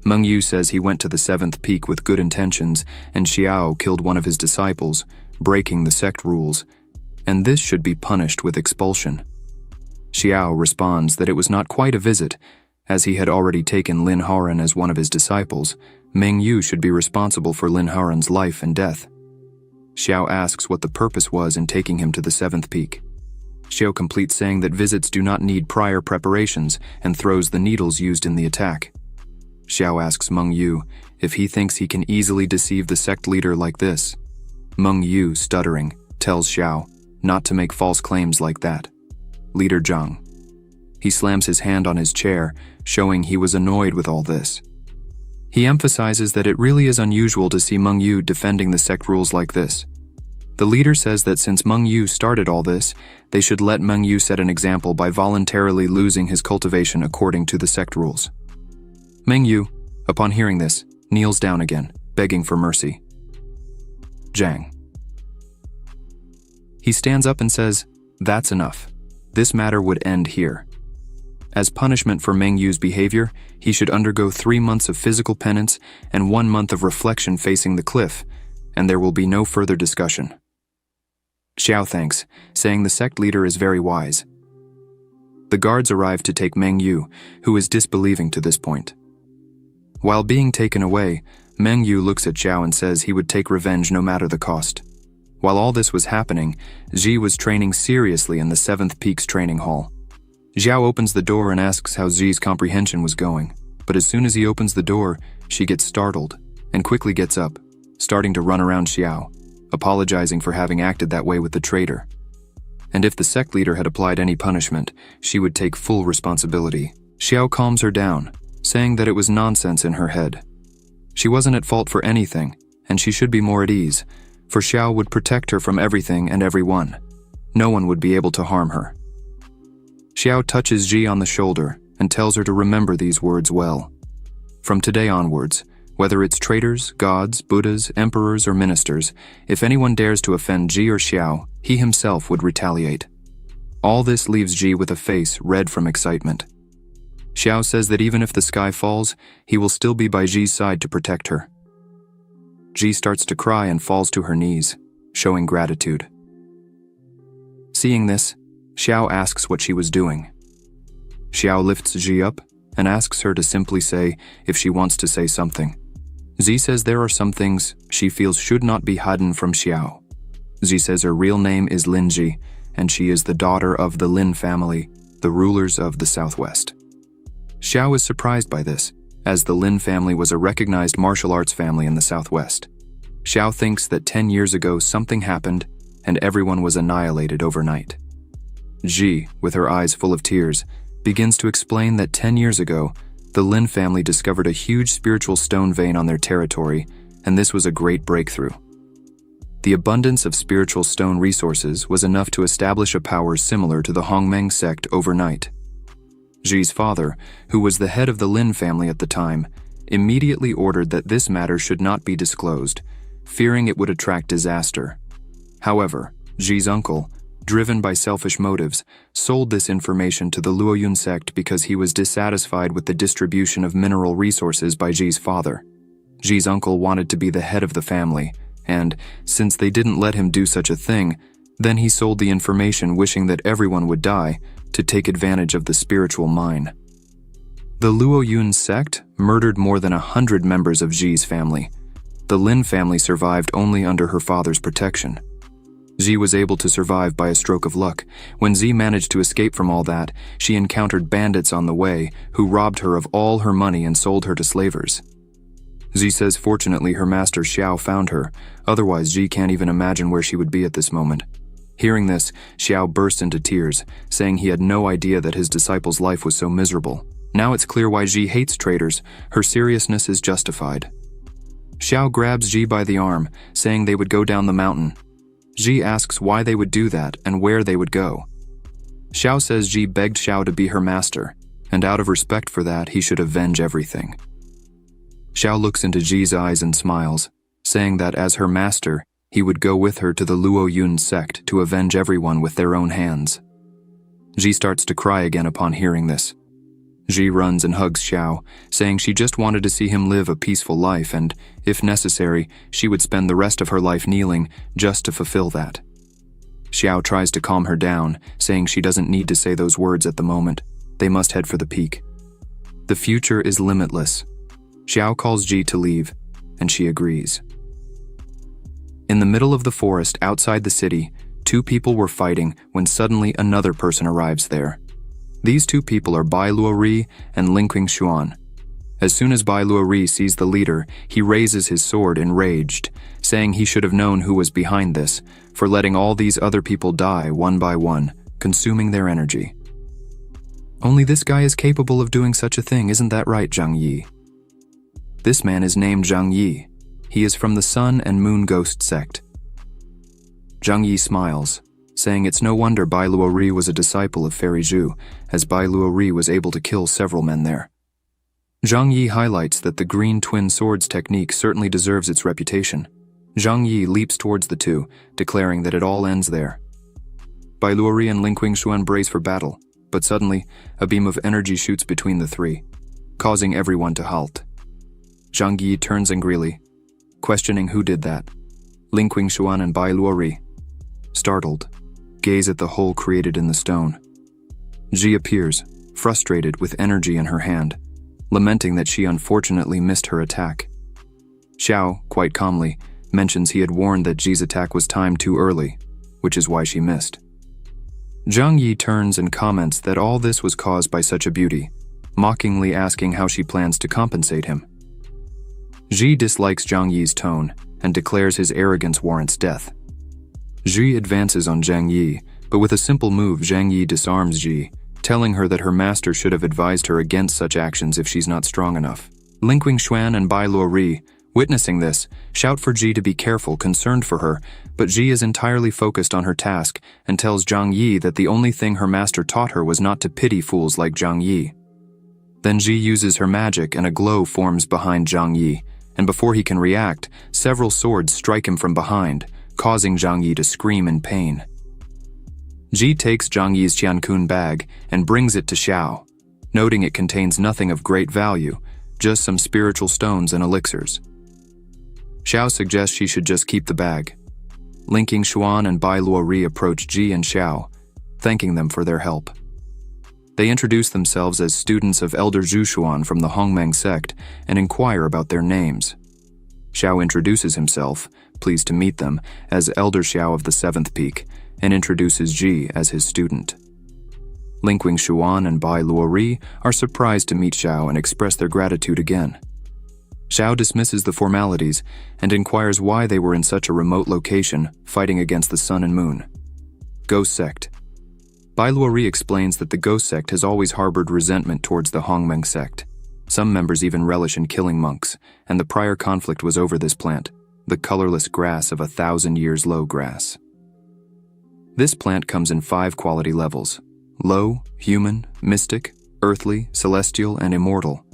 [SPEAKER 2] Meng Yu says he went to the 7th peak with good intentions, and Xiao killed one of his disciples, breaking the sect rules, and this should be punished with expulsion. Xiao responds that it was not quite a visit, as he had already taken Lin Haran as one of his disciples. Meng Yu should be responsible for Lin Haran's life and death. Xiao asks what the purpose was in taking him to the 7th peak. Xiao completes saying that visits do not need prior preparations and throws the needles used in the attack. Xiao asks Meng Yu if he thinks he can easily deceive the sect leader like this. Meng Yu, stuttering, tells Xiao not to make false claims like that. Leader Zhang. He slams his hand on his chair, showing he was annoyed with all this. He emphasizes that it really is unusual to see Meng Yu defending the sect rules like this. The leader says that since Meng Yu started all this, they should let Meng Yu set an example by voluntarily losing his cultivation according to the sect rules. Meng Yu, upon hearing this, kneels down again, begging for mercy. Zhang. He stands up and says, "That's enough. This matter would end here. As punishment for Meng Yu's behavior, he should undergo 3 months of physical penance and 1 month of reflection facing the cliff, and there will be no further discussion." Xiao thanks, saying the sect leader is very wise. The guards arrive to take Meng Yu, who is disbelieving to this point. While being taken away, Meng Yu looks at Xiao and says he would take revenge no matter the cost. While all this was happening, Ji was training seriously in the 7th Peak's training hall. Xiao opens the door and asks how Zi's comprehension was going, but as soon as he opens the door, she gets startled and quickly gets up, starting to run around Xiao, apologizing for having acted that way with the traitor. And if the sect leader had applied any punishment, she would take full responsibility. Xiao calms her down, saying that it was nonsense in her head. She wasn't at fault for anything, and she should be more at ease, for Xiao would protect her from everything and everyone. No one would be able to harm her. Xiao touches Ji on the shoulder and tells her to remember these words well. From today onwards, whether it's traitors, gods, Buddhas, emperors, or ministers, if anyone dares to offend Ji or Xiao, he himself would retaliate. All this leaves Ji with a face red from excitement. Xiao says that even if the sky falls, he will still be by Ji's side to protect her. Ji starts to cry and falls to her knees, showing gratitude. Seeing this, Xiao asks what she was doing. Xiao lifts Ji up and asks her to simply say if she wants to say something. Zi says there are some things she feels should not be hidden from Xiao. Zi says her real name is Lin Ji, and she is the daughter of the Lin family, the rulers of the Southwest. Xiao is surprised by this, as the Lin family was a recognized martial arts family in the Southwest. Xiao thinks that 10 years ago something happened and everyone was annihilated overnight. Ji, with her eyes full of tears, begins to explain that 10 years ago, the Lin family discovered a huge spiritual stone vein on their territory, and this was a great breakthrough. The abundance of spiritual stone resources was enough to establish a power similar to the Hongmeng sect overnight. Ji's father, who was the head of the Lin family at the time, immediately ordered that this matter should not be disclosed, fearing it would attract disaster. However, Ji's uncle, driven by selfish motives, sold this information to the Luoyun sect because he was dissatisfied with the distribution of mineral resources by Ji's father. Ji's uncle wanted to be the head of the family, and, since they didn't let him do such a thing, then he sold the information wishing that everyone would die to take advantage of the spiritual mine. The Luoyun sect murdered more than 100 members of Ji's family. The Lin family survived only under her father's protection. Ji was able to survive by a stroke of luck. When Zi managed to escape from all that, she encountered bandits on the way who robbed her of all her money and sold her to slavers. Zi says fortunately her master Xiao found her, otherwise Ji can't even imagine where she would be at this moment. Hearing this, Xiao burst into tears, saying he had no idea that his disciple's life was so miserable. Now it's clear why Ji hates traitors. Her seriousness is justified. Xiao grabs Ji by the arm, saying they would go down the mountain. Ji asks why they would do that and where they would go. Xiao says Ji begged Xiao to be her master, and out of respect for that, he should avenge everything. Xiao looks into Ji's eyes and smiles, saying that as her master, he would go with her to the Luo Yun sect to avenge everyone with their own hands. Ji starts to cry again upon hearing this. Ji runs and hugs Xiao, saying she just wanted to see him live a peaceful life and, if necessary, she would spend the rest of her life kneeling just to fulfill that. Xiao tries to calm her down, saying she doesn't need to say those words at the moment. They must head for the peak. The future is limitless. Xiao calls Ji to leave, and she agrees. In the middle of the forest outside the city, two people were fighting when suddenly another person arrives there. These two people are Bai Luori and Linqing Xuan. As soon as Bai Luori sees the leader, he raises his sword enraged, saying he should have known who was behind this, for letting all these other people die one by one, consuming their energy. Only this guy is capable of doing such a thing, isn't that right, Zhang Yi? This man is named Zhang Yi. He is from the Sun and Moon Ghost sect. Zhang Yi smiles, saying it's no wonder Bai Luori was a disciple of Fairy Zhu, as Bai Luori was able to kill several men there. Zhang Yi highlights that the green twin swords technique certainly deserves its reputation. Zhang Yi leaps towards the two, declaring that it all ends there. Bai Luori and Linqing Xuan brace for battle, but suddenly, a beam of energy shoots between the three, causing everyone to halt. Zhang Yi turns angrily, questioning who did that. Linqing Xuan and Bai Luori, startled, gaze at the hole created in the stone. Ji appears, frustrated with energy in her hand, lamenting that she unfortunately missed her attack. Xiao, quite calmly, mentions he had warned that Ji's attack was timed too early, which is why she missed. Zhang Yi turns and comments that all this was caused by such a beauty, mockingly asking how she plans to compensate him. Ji dislikes Zhang Yi's tone and declares his arrogance warrants death. Ji advances on Zhang Yi, but with a simple move Zhang Yi disarms Ji, telling her that her master should have advised her against such actions if she's not strong enough. Linqing Xuan and Bai Luori, witnessing this, shout for Ji to be careful, concerned for her, but Ji is entirely focused on her task and tells Zhang Yi that the only thing her master taught her was not to pity fools like Zhang Yi. Then Ji uses her magic and a glow forms behind Zhang Yi, and before he can react, several swords strike him from behind, causing Zhang Yi to scream in pain. Ji takes Zhang Yi's Qiankun bag and brings it to Xiao, noting it contains nothing of great value, just some spiritual stones and elixirs. Xiao suggests she should just keep the bag. Linqing Xuan and Bai Luori approach Ji and Xiao, thanking them for their help. They introduce themselves as students of Elder Zhu Xuan from the Hongmeng sect and inquire about their names. Xiao introduces himself, pleased to meet them, as Elder Xiao of the 7th Peak, and introduces Ji as his student. Linqing Xuan and Bai Luori are surprised to meet Xiao and express their gratitude again. Xiao dismisses the formalities and inquires why they were in such a remote location fighting against the Sun and Moon. Ghost Sect. Bai Luori explains that the Ghost Sect has always harbored resentment towards the Hongmeng sect. Some members even relish in killing monks, and the prior conflict was over this plant, the colorless grass of 1,000 years low grass. This plant comes in 5 quality levels: low, human, mystic, earthly, celestial, and immortal.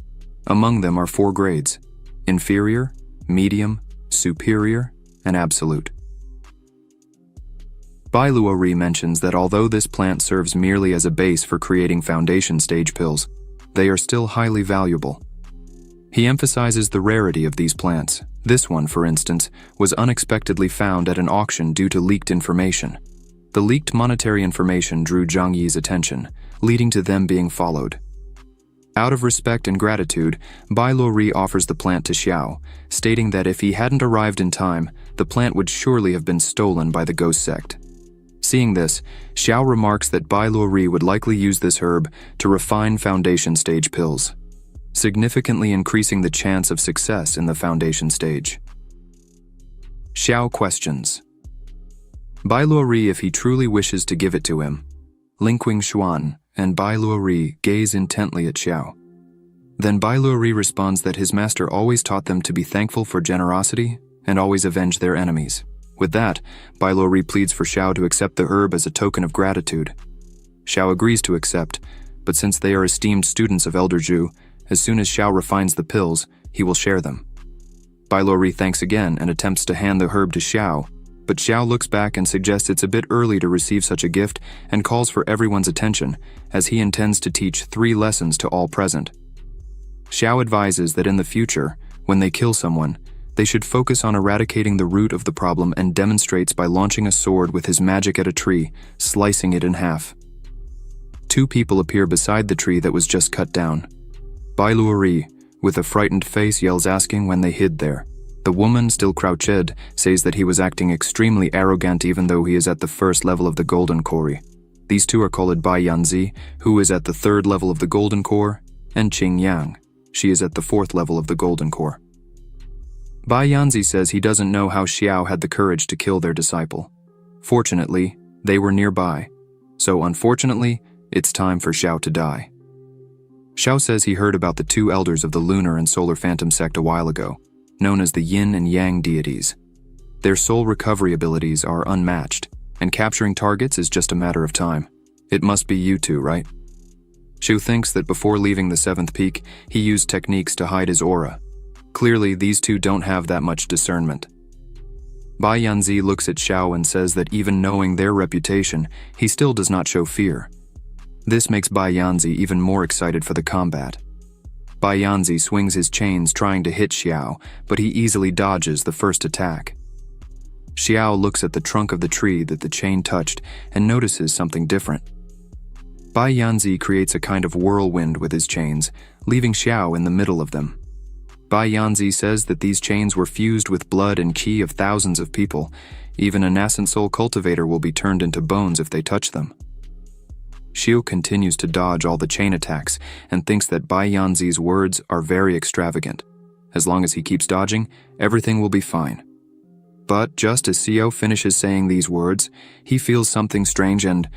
[SPEAKER 2] Among them are 4 grades: inferior, medium, superior, and absolute. Bai Luori mentions that although this plant serves merely as a base for creating foundation stage pills, they are still highly valuable. He emphasizes the rarity of these plants. This one, for instance, was unexpectedly found at an auction due to leaked information. The leaked monetary information drew Zhang Yi's attention, leading to them being followed. Out of respect and gratitude, Bai Luori offers the plant to Xiao, stating that if he hadn't arrived in time, the plant would surely have been stolen by the Ghost Sect. Seeing this, Xiao remarks that Bai Luori would likely use this herb to refine foundation stage pills, significantly increasing the chance of success in the foundation stage. Xiao questions Bai Luori if he truly wishes to give it to him. Linqing Xuan and Bai Luori gaze intently at Xiao. Then Bai Luori responds that his master always taught them to be thankful for generosity and always avenge their enemies. With that, Bai Luori pleads for Xiao to accept the herb as a token of gratitude. Xiao agrees to accept, but since they are esteemed students of Elder Zhu, as soon as Xiao refines the pills, he will share them. Bai Luori thanks again and attempts to hand the herb to Xiao, but Xiao looks back and suggests it's a bit early to receive such a gift and calls for everyone's attention, as he intends to teach 3 lessons to all present. Xiao advises that in the future, when they kill someone, they should focus on eradicating the root of the problem and demonstrates by launching a sword with his magic at a tree, slicing it in half. 2 people appear beside the tree that was just cut down. Bai Luori, with a frightened face, yells asking when they hid there. The woman, still crouched, says that he was acting extremely arrogant even though he is at the 1st level of the Golden Core. These 2 are called Bai Yanzi, who is at the 3rd level of the Golden Core, and Qing Yang. She is at the 4th level of the Golden Core. Bai Yanzi says he doesn't know how Xiao had the courage to kill their disciple. Fortunately, they were nearby. So unfortunately, it's time for Xiao to die. Xiao says he heard about the 2 elders of the Lunar and Solar Phantom sect a while ago, known as the Yin and Yang deities. Their soul recovery abilities are unmatched, and capturing targets is just a matter of time. It must be you 2, right? Xiu thinks that before leaving the 7th peak, he used techniques to hide his aura. Clearly, these 2 don't have that much discernment. Bai Yanzi looks at Xiao and says that even knowing their reputation, he still does not show fear. This makes Bai Yanzi even more excited for the combat. Bai Yanzi swings his chains trying to hit Xiao, but he easily dodges the first attack. Xiao looks at the trunk of the tree that the chain touched and notices something different. Bai Yanzi creates a kind of whirlwind with his chains, leaving Xiao in the middle of them. Bai Yanzi says that these chains were fused with blood and qi of thousands of people. Even a nascent soul cultivator will be turned into bones if they touch them. Xiu continues to dodge all the chain attacks and thinks that Bai Yanzi's words are very extravagant. As long as he keeps dodging, everything will be fine. But just as Xiu finishes saying these words, he feels something strange and,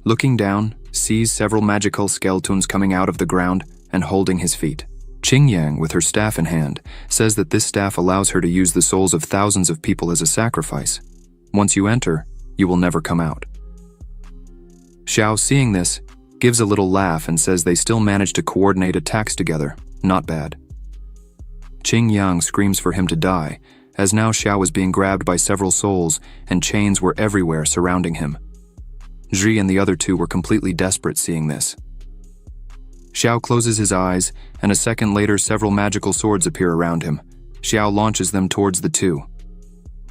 [SPEAKER 2] looking down, sees several magical skeletons coming out of the ground and holding his feet. Qing Yang, with her staff in hand, says that this staff allows her to use the souls of thousands of people as a sacrifice. Once you enter, you will never come out. Xiao, seeing this, gives a little laugh and says they still managed to coordinate attacks together. Not bad. Qing Yang screams for him to die, as now Xiao was being grabbed by several souls and chains were everywhere surrounding him. Zhi and the other 2 were completely desperate seeing this. Xiao closes his eyes, and a second later several magical swords appear around him. Xiao launches them towards the 2.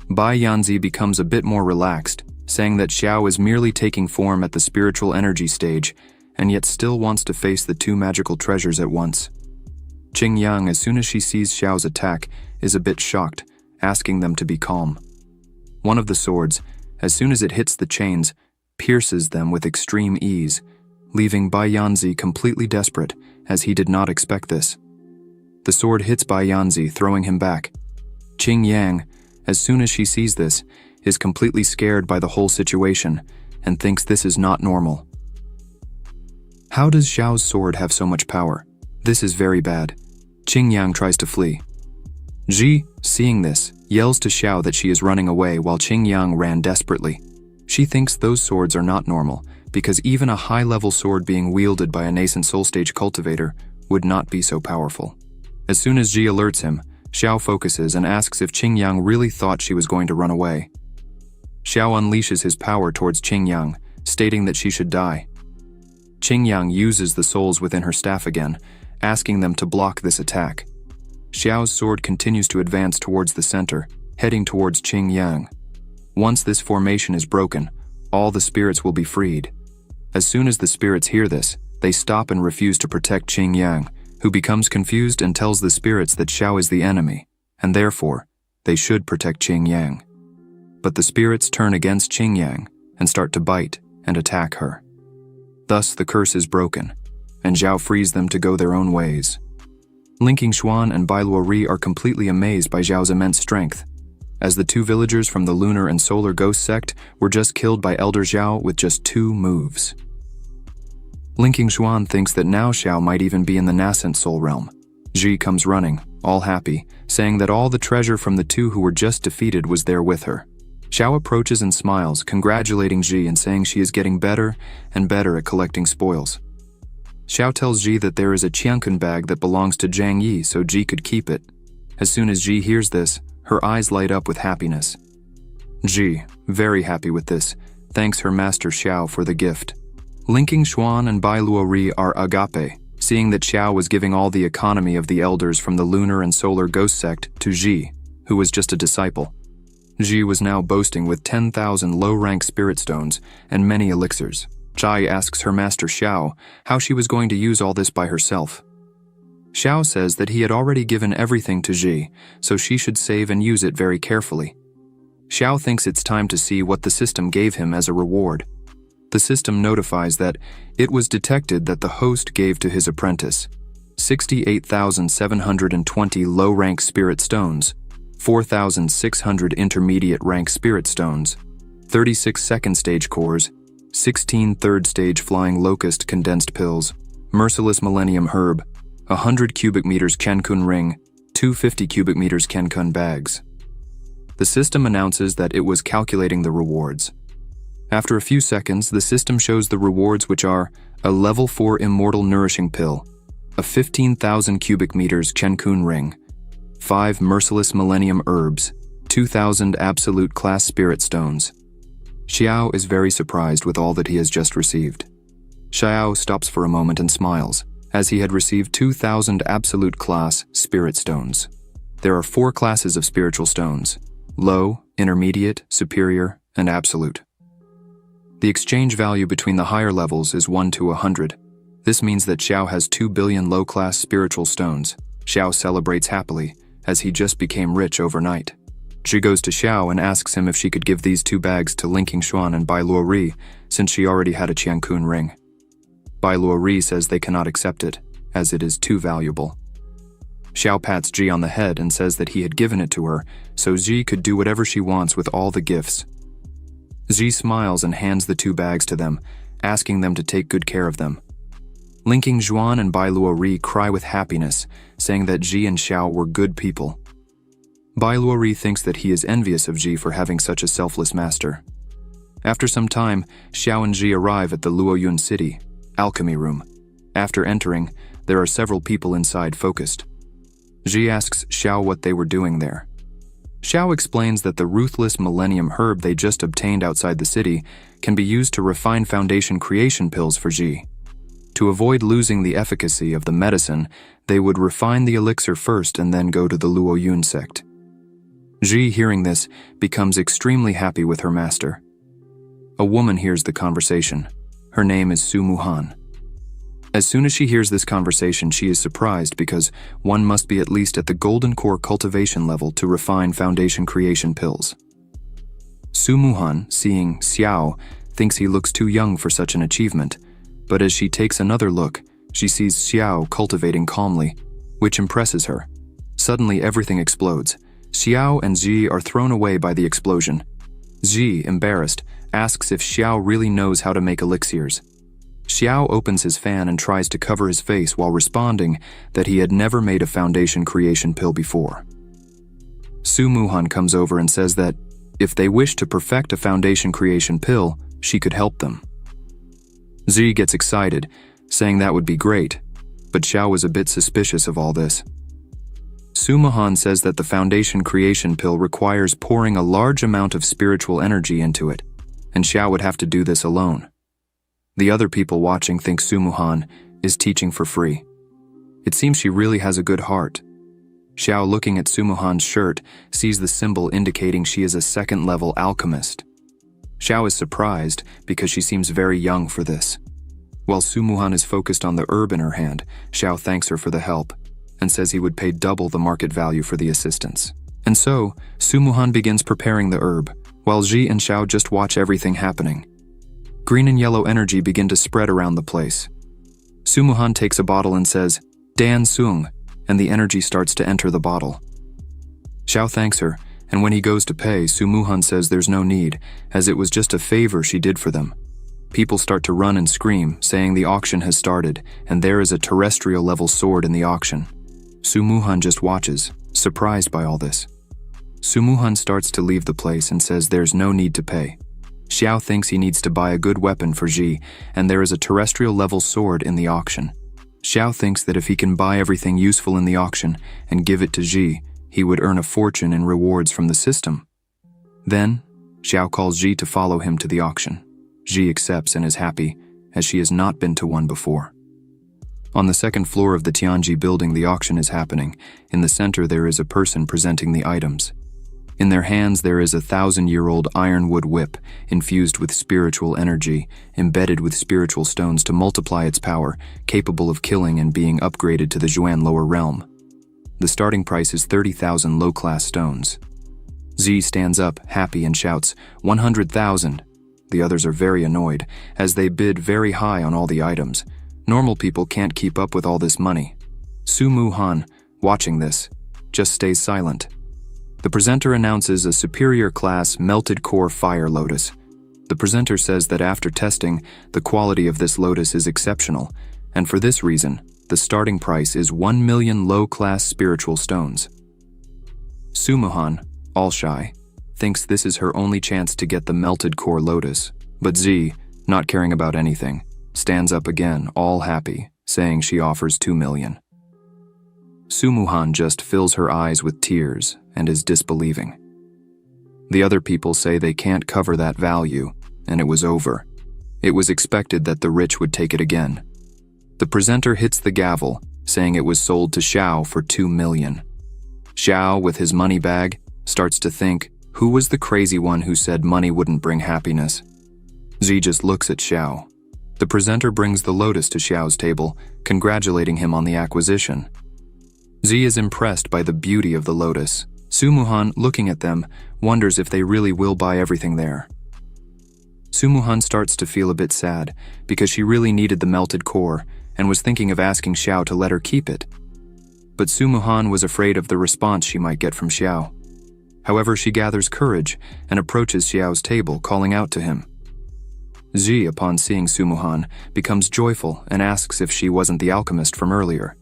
[SPEAKER 2] Bai Yanzi becomes a bit more relaxed, saying that Xiao is merely taking form at the spiritual energy stage, and yet still wants to face the 2 magical treasures at once. Qing Yang, as soon as she sees Xiao's attack, is a bit shocked, asking them to be calm. One of the swords, as soon as it hits the chains, pierces them with extreme ease, leaving Bai Yanzi completely desperate, as he did not expect this. The sword hits Bai Yanzi, throwing him back. Qing Yang, as soon as she sees this, is completely scared by the whole situation and thinks this is not normal. How does Xiao's sword have so much power? This is very bad. Qing Yang tries to flee. Zhi, seeing this, yells to Xiao that she is running away while Qing Yang ran desperately. She thinks those swords are not normal because even a high-level sword being wielded by a nascent soul stage cultivator would not be so powerful. As soon as Zhi alerts him, Xiao focuses and asks if Qing Yang really thought she was going to run away. Xiao unleashes his power towards Qing Yang, stating that she should die. Qing Yang uses the souls within her staff again, asking them to block this attack. Xiao's sword continues to advance towards the center, heading towards Qing Yang. Once this formation is broken, all the spirits will be freed. As soon as the spirits hear this, they stop and refuse to protect Qing Yang, who becomes confused and tells the spirits that Xiao is the enemy, and therefore, they should protect Qing Yang. But the spirits turn against Qing Yang and start to bite and attack her. Thus, the curse is broken, and Zhao frees them to go their own ways. Linking Xuan and Bai Luori are completely amazed by Zhao's immense strength, as the 2 villagers from the Lunar and Solar Ghost sect were just killed by Elder Zhao with just 2 moves. Linking Xuan thinks that now Xiao might even be in the nascent soul realm. Zhi comes running, all happy, saying that all the treasure from the 2 who were just defeated was there with her. Xiao approaches and smiles, congratulating Zhi and saying she is getting better and better at collecting spoils. Xiao tells Ji that there is a Qiankun bag that belongs to Zhang Yi so Ji could keep it. As soon as Ji hears this, her eyes light up with happiness. Ji, very happy with this, thanks her master Xiao for the gift. Linking Xuan and Bai Luori are agape, seeing that Xiao was giving all the economy of the elders from the lunar and solar ghost sect to Ji, who was just a disciple. Ji was now boasting with 10,000 low-rank spirit stones and many elixirs. Zhai asks her master Xiao how she was going to use all this by herself. Xiao says that he had already given everything to Ji, so she should save and use it very carefully. Xiao thinks it's time to see what the system gave him as a reward. The system notifies that it was detected that the host gave to his apprentice 68,720 low-rank spirit stones, 4,600 intermediate-rank spirit stones, 36 second-stage cores, 16 third-stage flying locust condensed pills, merciless millennium herb, 100 cubic meters Kenkun ring, 250 cubic meters Kenkun bags. The system announces that it was calculating the rewards. After a few seconds, the system shows the rewards, which are a level 4 immortal nourishing pill, a 15,000 cubic meters Kenkun ring, 5 merciless millennium herbs, 2,000 absolute class spirit stones. Xiao is very surprised with all that he has just received. Xiao stops for a moment and smiles, as he had received 2,000 absolute class spirit stones. There are 4 classes of spiritual stones: low, intermediate, superior, and absolute. The exchange value between the higher levels is 1 to 100. This means that Xiao has 2 billion low-class spiritual stones. Xiao celebrates happily, as he just became rich overnight. She goes to Xiao and asks him if she could give these 2 bags to Linking Xuan and Bai Luori, since she already had a Qiankun ring. Bai Luori says they cannot accept it, as it is too valuable. Xiao pats Ji on the head and says that he had given it to her, so Ji could do whatever she wants with all the gifts. Ji smiles and hands the 2 bags to them, asking them to take good care of them. Linking Xuan and Bai Luori cry with happiness, saying that Ji and Xiao were good people. Bai Luori thinks that he is envious of Ji for having such a selfless master. After some time, Xiao and Ji arrive at the Luoyun city, alchemy room. After entering, there are several people inside focused. Ji asks Xiao what they were doing there. Xiao explains that the ruthless millennium herb they just obtained outside the city can be used to refine foundation creation pills for Ji. To avoid losing the efficacy of the medicine, they would refine the elixir first and then go to the Luoyun sect. Ji, hearing this, becomes extremely happy with her master. A woman hears the conversation. Her name is Su Muhan. As soon as she hears this conversation, she is surprised because one must be at least at the golden core cultivation level to refine foundation creation pills. Su Muhan, seeing Xiao, thinks he looks too young for such an achievement, but as she takes another look, she sees Xiao cultivating calmly, which impresses her. Suddenly everything explodes. Xiao and Ji are thrown away by the explosion. Ji, embarrassed, asks if Xiao really knows how to make elixirs. Xiao opens his fan and tries to cover his face while responding that he had never made a foundation creation pill before. Su Muhan comes over and says that if they wish to perfect a foundation creation pill, she could help them. Ji gets excited, saying that would be great, but Xiao was a bit suspicious of all this. Su Muhan says that the foundation creation pill requires pouring a large amount of spiritual energy into it, and Xiao would have to do this alone. The other people watching think Su Muhan is teaching for free. It seems she really has a good heart. Xiao, looking at Su Muhan's shirt, sees the symbol indicating she is a second-level alchemist. Xiao is surprised because she seems very young for this. While Su Muhan is focused on the herb in her hand, Xiao thanks her for the help and says he would pay double the market value for the assistance. And so, Su Muhan begins preparing the herb, while Ji and Xiao just watch everything happening. Green and yellow energy begin to spread around the place. Su Muhan takes a bottle and says, "Dan Sung," and the energy starts to enter the bottle. Xiao thanks her, and when he goes to pay, Su Muhan says there's no need, as it was just a favor she did for them. People start to run and scream, saying the auction has started, and there is a terrestrial-level sword in the auction. Su Muhan just watches, surprised by all this. Su Muhan starts to leave the place and says there's no need to pay. Xiao thinks he needs to buy a good weapon for Ji, and there is a terrestrial-level sword in the auction. Xiao thinks that if he can buy everything useful in the auction and give it to Ji, he would earn a fortune in rewards from the system. Then, Xiao calls Ji to follow him to the auction. Ji accepts and is happy, as she has not been to one before. On the second floor of the Tianji building, the auction is happening. In the center, there is a person presenting the items. In their hands, there is a 1,000-year-old ironwood whip, infused with spiritual energy, embedded with spiritual stones to multiply its power, capable of killing and being upgraded to the Zhuan lower realm. The starting price is 30,000 low-class stones. Z stands up, happy, and shouts, 100,000. The others are very annoyed, as they bid very high on all the items. Normal people can't keep up with all this money. Su Muhan, watching this, just stays silent. The presenter announces a superior class melted core fire lotus. The presenter says that after testing, the quality of this lotus is exceptional, and for this reason, the starting price is 1 million low-class spiritual stones. Su Muhan, all shy, thinks this is her only chance to get the melted core lotus, but Z, not caring about anything, stands up again, all happy, saying she offers 2 million. Su Muhan just fills her eyes with tears and is disbelieving. The other people say they can't cover that value, and it was over. It was expected that the rich would take it again. The presenter hits the gavel, saying it was sold to Xiao for 2 million. Xiao, with his money bag, starts to think, who was the crazy one who said money wouldn't bring happiness? Z just looks at Xiao. The presenter brings the lotus to Xiao's table, congratulating him on the acquisition. Z is impressed by the beauty of the lotus. Su Muhan, looking at them, wonders if they really will buy everything there. Su Muhan starts to feel a bit sad, because she really needed the melted core, and was thinking of asking Xiao to let her keep it. But Su Muhan was afraid of the response she might get from Xiao. However, she gathers courage and approaches Xiao's table, calling out to him. Ji, upon seeing Su Muhan, becomes joyful and asks if she wasn't the alchemist from earlier.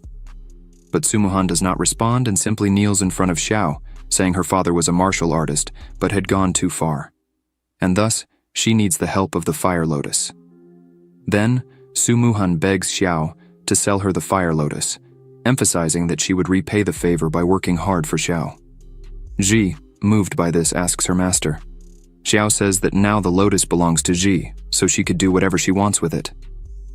[SPEAKER 2] But Su Muhan does not respond and simply kneels in front of Xiao, saying her father was a martial artist, but had gone too far. And thus, she needs the help of the fire lotus. Then, Su Muhan begs Xiao to sell her the fire lotus, emphasizing that she would repay the favor by working hard for Xiao. Ji, moved by this, asks her master. Xiao says that now the lotus belongs to Ji, so she could do whatever she wants with it.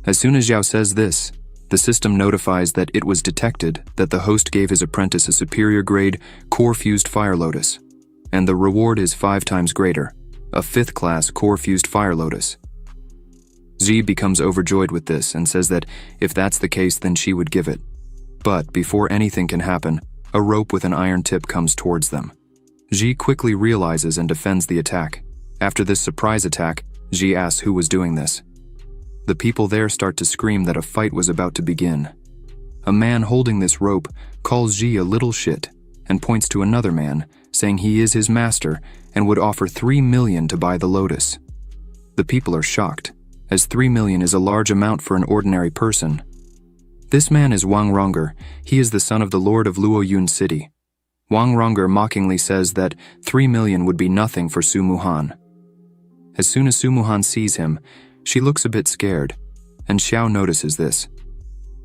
[SPEAKER 2] As soon as Xiao says this, the system notifies that it was detected that the host gave his apprentice a superior grade core-fused fire lotus, and the reward is 5 times greater, a 5th class core-fused fire lotus. Z becomes overjoyed with this and says that if that's the case, then she would give it. But before anything can happen, a rope with an iron tip comes towards them. Ji quickly realizes and defends the attack. After this surprise attack, Ji asks who was doing this. The people there start to scream that a fight was about to begin. A man holding this rope calls Ji a little shit and points to another man, saying he is his master and would offer 3 million to buy the lotus. The people are shocked, as 3 million is a large amount for an ordinary person. This man is Wang Ronger. He is the son of the lord of Luoyun City. Wang Ronger mockingly says that 3 million would be nothing for Su Muhan. As soon as Su Muhan sees him, she looks a bit scared, and Xiao notices this.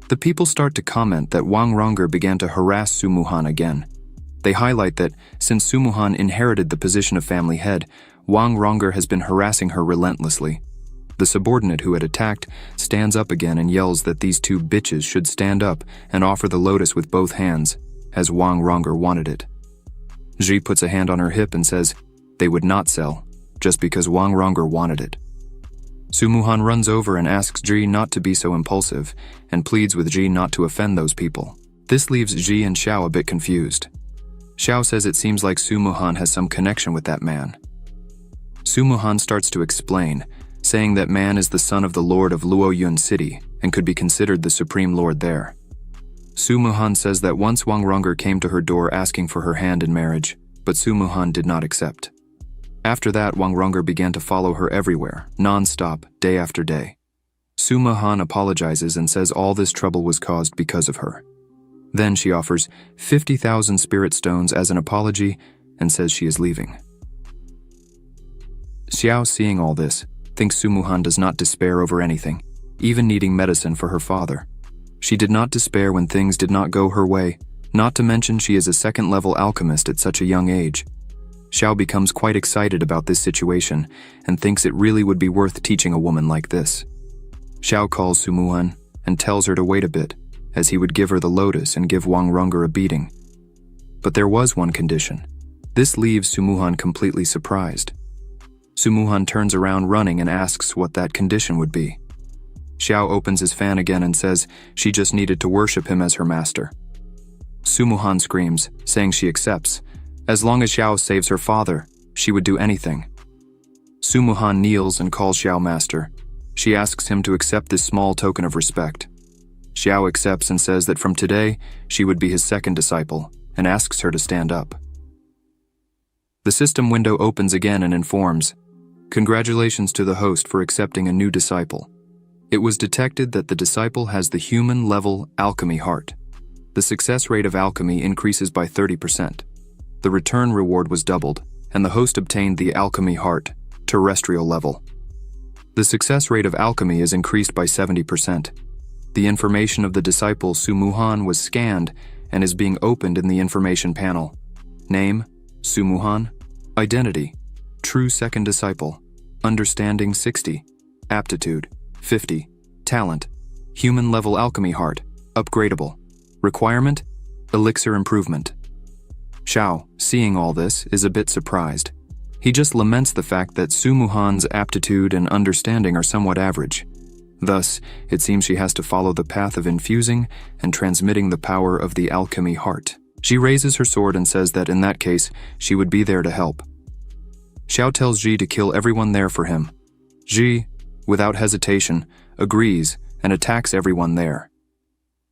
[SPEAKER 2] The people start to comment that Wang Ronger began to harass Su Muhan again. They highlight that since Su Muhan inherited the position of family head, Wang Ronger has been harassing her relentlessly. The subordinate who had attacked stands up again and yells that these 2 bitches should stand up and offer the lotus with both hands, as Wang Ronger wanted it. Ji puts a hand on her hip and says they would not sell, just because Wang Ronger wanted it. Su Muhan runs over and asks Ji not to be so impulsive, and pleads with Ji not to offend those people. This leaves Ji and Xiao a bit confused. Xiao says it seems like Su Muhan has some connection with that man. Su Muhan starts to explain, saying that man is the son of the lord of Luoyun City and could be considered the supreme lord there. Su Muhan says that once Wang Ronger came to her door asking for her hand in marriage, but Su Muhan did not accept. After that, Wang Ronger began to follow her everywhere, non-stop, day after day. Su Muhan apologizes and says all this trouble was caused because of her. Then she offers 50,000 spirit stones as an apology and says she is leaving. Xiao, seeing all this, thinks Su Muhan does not despair over anything, even needing medicine for her father. She did not despair when things did not go her way, not to mention she is a second-level alchemist at such a young age. Xiao becomes quite excited about this situation and thinks it really would be worth teaching a woman like this. Xiao calls Su Muhan and tells her to wait a bit, as he would give her the lotus and give Wang Rongger a beating. But there was one condition. This leaves Su Muhan completely surprised. Su Muhan turns around running and asks what that condition would be. Xiao opens his fan again and says she just needed to worship him as her master. Su Muhan screams, saying she accepts. As long as Xiao saves her father, she would do anything. Su Muhan kneels and calls Xiao master. She asks him to accept this small token of respect. Xiao accepts and says that from today, she would be his second disciple, and asks her to stand up. The system window opens again and informs, "Congratulations to the host for accepting a new disciple. It was detected that the disciple has the human-level alchemy heart. The success rate of alchemy increases by 30%. The return reward was doubled, and the host obtained the alchemy heart, terrestrial level. The success rate of alchemy is increased by 70%. The information of the disciple Su Muhan was scanned and is being opened in the information panel. Name, Su Muhan. Identity, true second disciple. Understanding 60. Aptitude, 50. Talent, human-level alchemy heart, upgradable. Requirement, elixir improvement." Xiao, seeing all this, is a bit surprised. He just laments the fact that Su Muhan's aptitude and understanding are somewhat average. Thus, it seems she has to follow the path of infusing and transmitting the power of the alchemy heart. She raises her sword and says that in that case, she would be there to help. Xiao tells Ji to kill everyone there for him. Ji, without hesitation, agrees and attacks everyone there.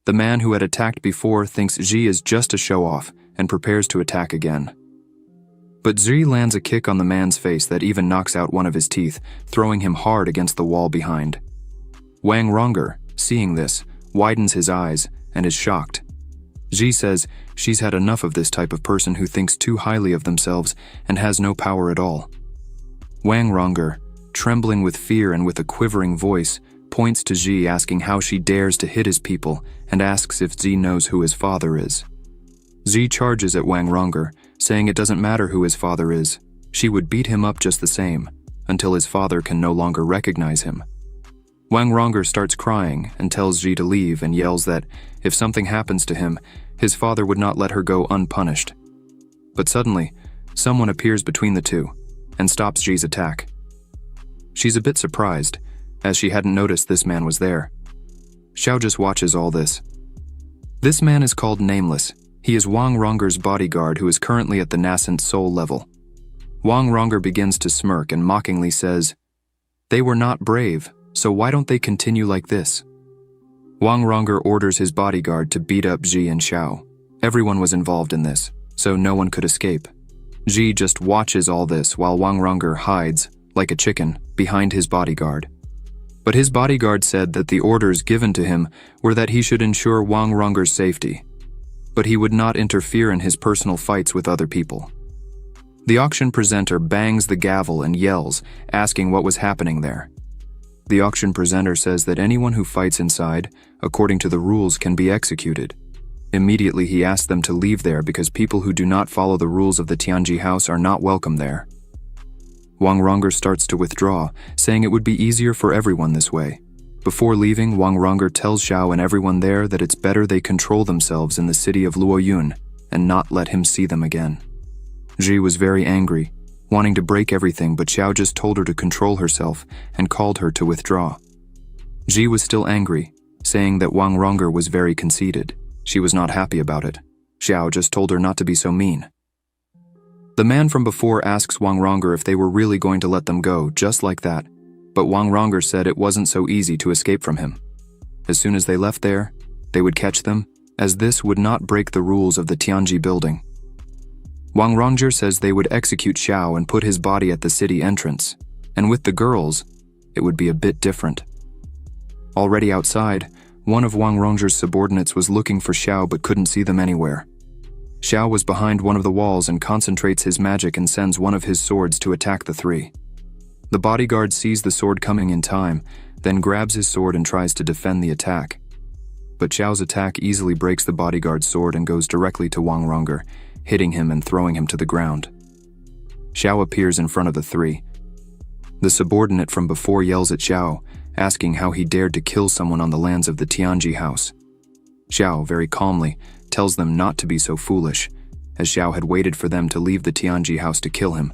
[SPEAKER 2] The man who had attacked before thinks Ji is just a show-off and prepares to attack again. But Ji lands a kick on the man's face that even knocks out one of his teeth, throwing him hard against the wall behind. Wang Rongger, seeing this, widens his eyes and is shocked. Ji says she's had enough of this type of person who thinks too highly of themselves and has no power at all. Wang Rongger, trembling with fear and with a quivering voice, points to Ji asking how she dares to hit his people and asks if Ji knows who his father is. Ji charges at Wang Rongger, saying it doesn't matter who his father is. She would beat him up just the same, until his father can no longer recognize him. Wang Rongger starts crying and tells Ji to leave and yells that if something happens to him, his father would not let her go unpunished. But suddenly, someone appears between the two and stops Ji's attack. She's a bit surprised, as she hadn't noticed this man was there. Xiao just watches all this. This man is called Nameless. He is Wang Rongger's bodyguard who is currently at the nascent soul level. Wang Rongger begins to smirk and mockingly says, "They were not brave, so why don't they continue like this?" Wang Rongger orders his bodyguard to beat up Ji and Xiao. Everyone was involved in this, so no one could escape. Ji just watches all this while Wang Rongger hides, like a chicken, behind his bodyguard. But his bodyguard said that the orders given to him were that he should ensure Wang Rongger's safety, but he would not interfere in his personal fights with other people. The auction presenter bangs the gavel and yells, asking what was happening there. The auction presenter says that anyone who fights inside, according to the rules, can be executed. Immediately he asks them to leave there because people who do not follow the rules of the Tianji house are not welcome there. Wang Rongger starts to withdraw, saying it would be easier for everyone this way. Before leaving, Wang Rongger tells Xiao and everyone there that it's better they control themselves in the city of Luoyun and not let him see them again. Ji was very angry, wanting to break everything, but Xiao just told her to control herself and called her to withdraw. Ji was still angry, saying that Wang Rongger was very conceited. She was not happy about it. Xiao just told her not to be so mean. The man from before asks Wang Rongger if they were really going to let them go, just like that, but Wang Rongger said it wasn't so easy to escape from him. As soon as they left there, they would catch them, as this would not break the rules of the Tianji building. Wang Rongger says they would execute Xiao and put his body at the city entrance, and with the girls, it would be a bit different. Already outside, one of Wang Rongger's subordinates was looking for Xiao but couldn't see them anywhere. Xiao was behind one of the walls and concentrates his magic and sends one of his swords to attack the three. The bodyguard sees the sword coming in time, then grabs his sword and tries to defend the attack. But Xiao's attack easily breaks the bodyguard's sword and goes directly to Wang Rongger, hitting him and throwing him to the ground. Xiao appears in front of the three. The subordinate from before yells at Xiao, asking how he dared to kill someone on the lands of the Tianji house. Xiao, very calmly, tells them not to be so foolish, as Xiao had waited for them to leave the Tianji house to kill him.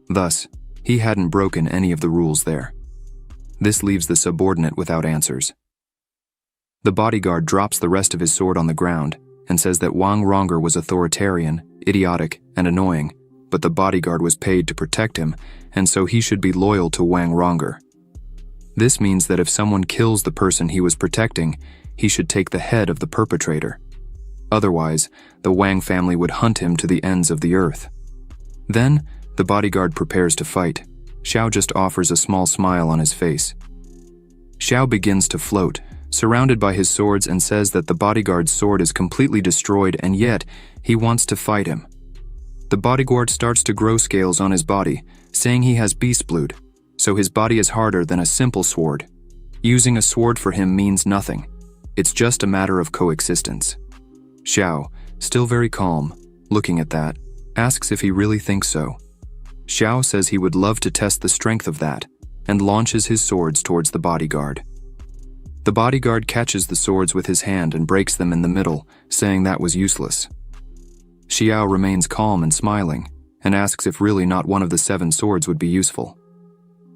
[SPEAKER 2] Thus, he hadn't broken any of the rules there. This leaves the subordinate without answers. The bodyguard drops the rest of his sword on the ground and says that Wang Rongger was authoritarian, idiotic, and annoying, but the bodyguard was paid to protect him, and so he should be loyal to Wang Rongger. This means that if someone kills the person he was protecting, he should take the head of the perpetrator. Otherwise, the Wang family would hunt him to the ends of the earth. Then, the bodyguard prepares to fight. Xiao just offers a small smile on his face. Xiao begins to float, surrounded by his swords, and says that the bodyguard's sword is completely destroyed, and yet he wants to fight him. The bodyguard starts to grow scales on his body, saying he has beast blood, so his body is harder than a simple sword. Using a sword for him means nothing. It's just a matter of coexistence. Xiao, still very calm, looking at that, asks if he really thinks so. Xiao says he would love to test the strength of that, and launches his swords towards the bodyguard. The bodyguard catches the swords with his hand and breaks them in the middle, saying that was useless. Xiao remains calm and smiling, and asks if really not one of the 7 swords would be useful.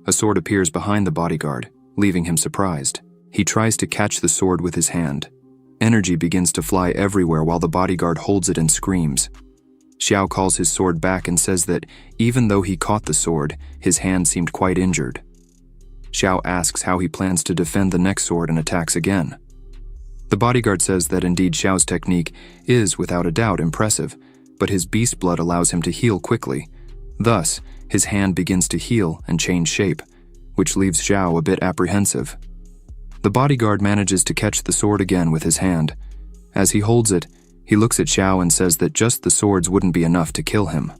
[SPEAKER 2] A sword appears behind the bodyguard, leaving him surprised. He tries to catch the sword with his hand. Energy begins to fly everywhere while the bodyguard holds it and screams. Xiao calls his sword back and says that even though he caught the sword, his hand seemed quite injured. Xiao asks how he plans to defend the next sword and attacks again. The bodyguard says that indeed Xiao's technique is without a doubt impressive, but his beast blood allows him to heal quickly. Thus, his hand begins to heal and change shape, which leaves Xiao a bit apprehensive. The bodyguard manages to catch the sword again with his hand. As he holds it, he looks at Xiao and says that just the swords wouldn't be enough to kill him.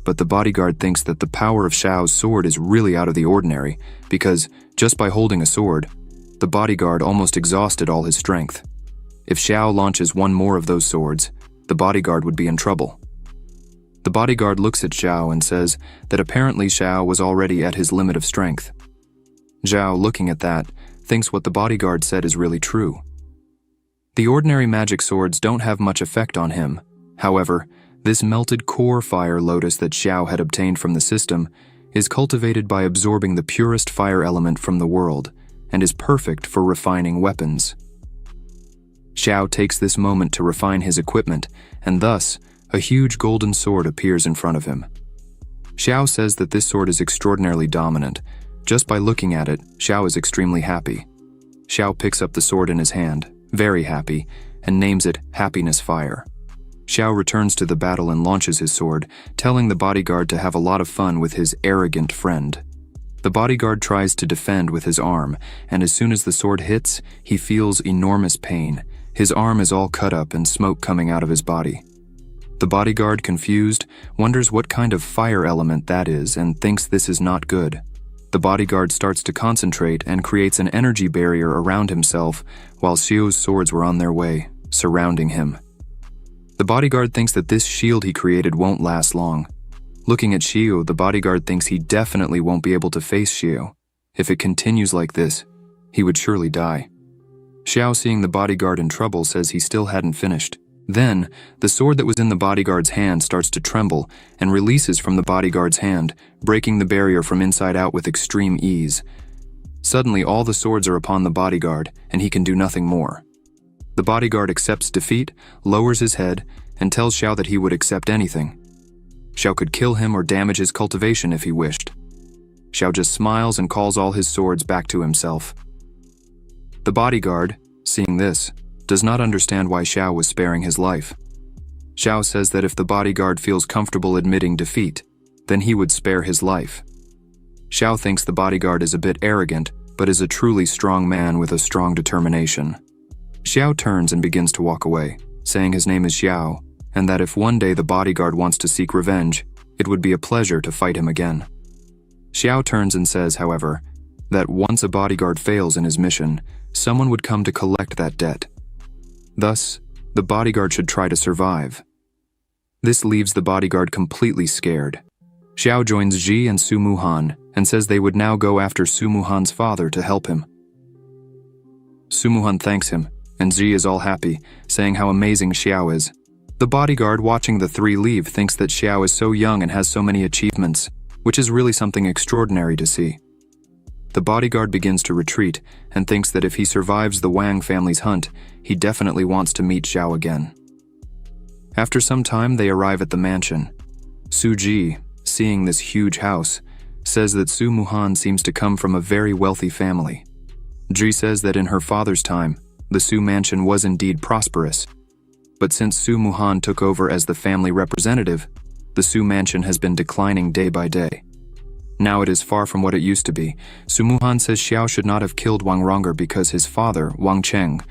[SPEAKER 2] But the bodyguard thinks that the power of Xiao's sword is really out of the ordinary, because just by holding a sword, the bodyguard almost exhausted all his strength. If Xiao launches one more of those swords, the bodyguard would be in trouble. The bodyguard looks at Xiao and says that apparently Xiao was already at his limit of strength. Xiao, looking at that, thinks what the bodyguard said is really true. The ordinary magic swords don't have much effect on him. However, this melted core fire lotus that Xiao had obtained from the system is cultivated by absorbing the purest fire element from the world and is perfect for refining weapons. Xiao takes this moment to refine his equipment, and thus, a huge golden sword appears in front of him. Xiao says that this sword is extraordinarily dominant. Just by looking at it, Xiao is extremely happy. Xiao picks up the sword in his hand, very happy, and names it Happiness Fire. Xiao returns to the battle and launches his sword, telling the bodyguard to have a lot of fun with his arrogant friend. The bodyguard tries to defend with his arm, and as soon as the sword hits, he feels enormous pain. His arm is all cut up and smoke coming out of his body. The bodyguard, confused, wonders what kind of fire element that is and thinks this is not good. The bodyguard starts to concentrate and creates an energy barrier around himself while Xiao's swords were on their way, surrounding him. The bodyguard thinks that this shield he created won't last long. Looking at Xiao, the bodyguard thinks he definitely won't be able to face Xiao. If it continues like this, he would surely die. Xiao, seeing the bodyguard in trouble, says he still hadn't finished. Then, the sword that was in the bodyguard's hand starts to tremble and releases from the bodyguard's hand, breaking the barrier from inside out with extreme ease. Suddenly, all the swords are upon the bodyguard, and he can do nothing more. The bodyguard accepts defeat, lowers his head, and tells Xiao that he would accept anything. Xiao could kill him or damage his cultivation if he wished. Xiao just smiles and calls all his swords back to himself. The bodyguard, seeing this, does not understand why Xiao was sparing his life. Xiao says that if the bodyguard feels comfortable admitting defeat, then he would spare his life. Xiao thinks the bodyguard is a bit arrogant, but is a truly strong man with a strong determination. Xiao turns and begins to walk away, saying his name is Xiao, and that if one day the bodyguard wants to seek revenge, it would be a pleasure to fight him again. Xiao turns and says, however, that once a bodyguard fails in his mission, someone would come to collect that debt. Thus, the bodyguard should try to survive. This leaves the bodyguard completely scared. Xiao joins Ji and Su Muhan and says they would now go after Su Muhan's father to help him. Su Muhan thanks him, and Ji is all happy, saying how amazing Xiao is. The bodyguard watching the three leave thinks that Xiao is so young and has so many achievements, which is really something extraordinary to see. The bodyguard begins to retreat and thinks that if he survives the Wang family's hunt, he definitely wants to meet Xiao again. After some time, they arrive at the mansion. Su Ji, seeing this huge house, says that Su Muhan seems to come from a very wealthy family. Ji says that in her father's time, the Su mansion was indeed prosperous. But since Su Muhan took over as the family representative, the Su mansion has been declining day by day. Now it is far from what it used to be. Su Muhan says Xiao should not have killed Wang Ronger because his father, Wang Cheng,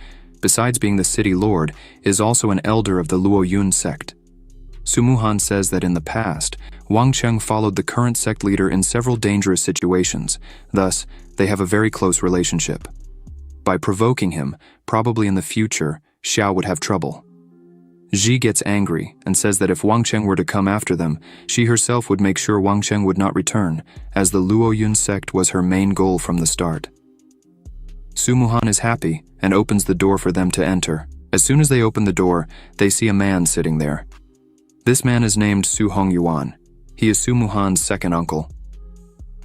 [SPEAKER 2] besides being the city lord, is also an elder of the Luo Yun sect. Su Muhan says that in the past, Wang Cheng followed the current sect leader in several dangerous situations, thus, they have a very close relationship. By provoking him, probably in the future, Xiao would have trouble. Ji gets angry and says that if Wang Cheng were to come after them, she herself would make sure Wang Cheng would not return, as the Luo Yun sect was her main goal from the start. Su Muhan is happy and opens the door for them to enter. As soon as they open the door, they see a man sitting there. This man is named Su Hongyuan. He is Su Muhan's second uncle.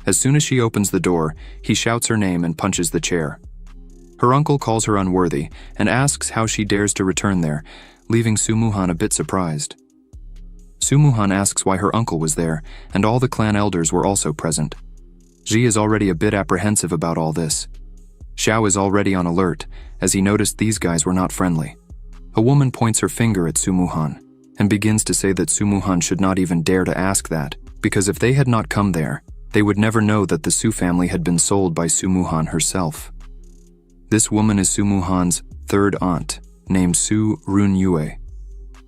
[SPEAKER 2] As soon as she opens the door, he shouts her name and punches the chair. Her uncle calls her unworthy and asks how she dares to return there, leaving Su Muhan a bit surprised. Su Muhan asks why her uncle was there, and all the clan elders were also present. Ji is already a bit apprehensive about all this. Xiao is already on alert, as he noticed these guys were not friendly. A woman points her finger at Su Muhan, and begins to say that Su Muhan should not even dare to ask that, because if they had not come there, they would never know that the Su family had been sold by Su Muhan herself. This woman is Su Muhan's third aunt, named Su Runyue.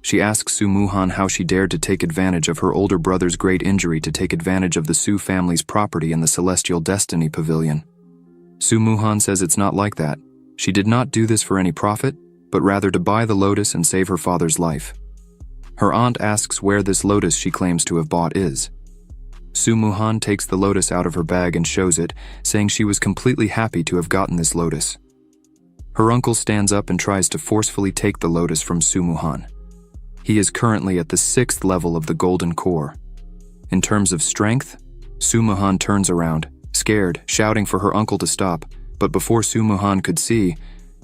[SPEAKER 2] She asks Su Muhan how she dared to take advantage of her older brother's great injury to take advantage of the Su family's property in the Celestial Destiny Pavilion. Su Muhan says it's not like that. She did not do this for any profit, but rather to buy the lotus and save her father's life. Her aunt asks where this lotus she claims to have bought is. Su Muhan takes the lotus out of her bag and shows it, saying she was completely happy to have gotten this lotus. Her uncle stands up and tries to forcefully take the lotus from Su Muhan. He is currently at the 6th level of the Golden Core. In terms of strength, Su Muhan turns around, scared, shouting for her uncle to stop, but before Su Muhan could see,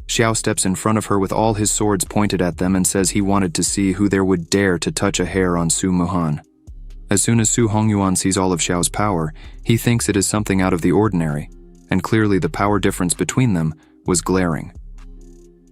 [SPEAKER 2] Xiao steps in front of her with all his swords pointed at them and says he wanted to see who there would dare to touch a hair on Su Muhan. As soon as Su Hongyuan sees all of Xiao's power, he thinks it is something out of the ordinary, and clearly the power difference between them was glaring.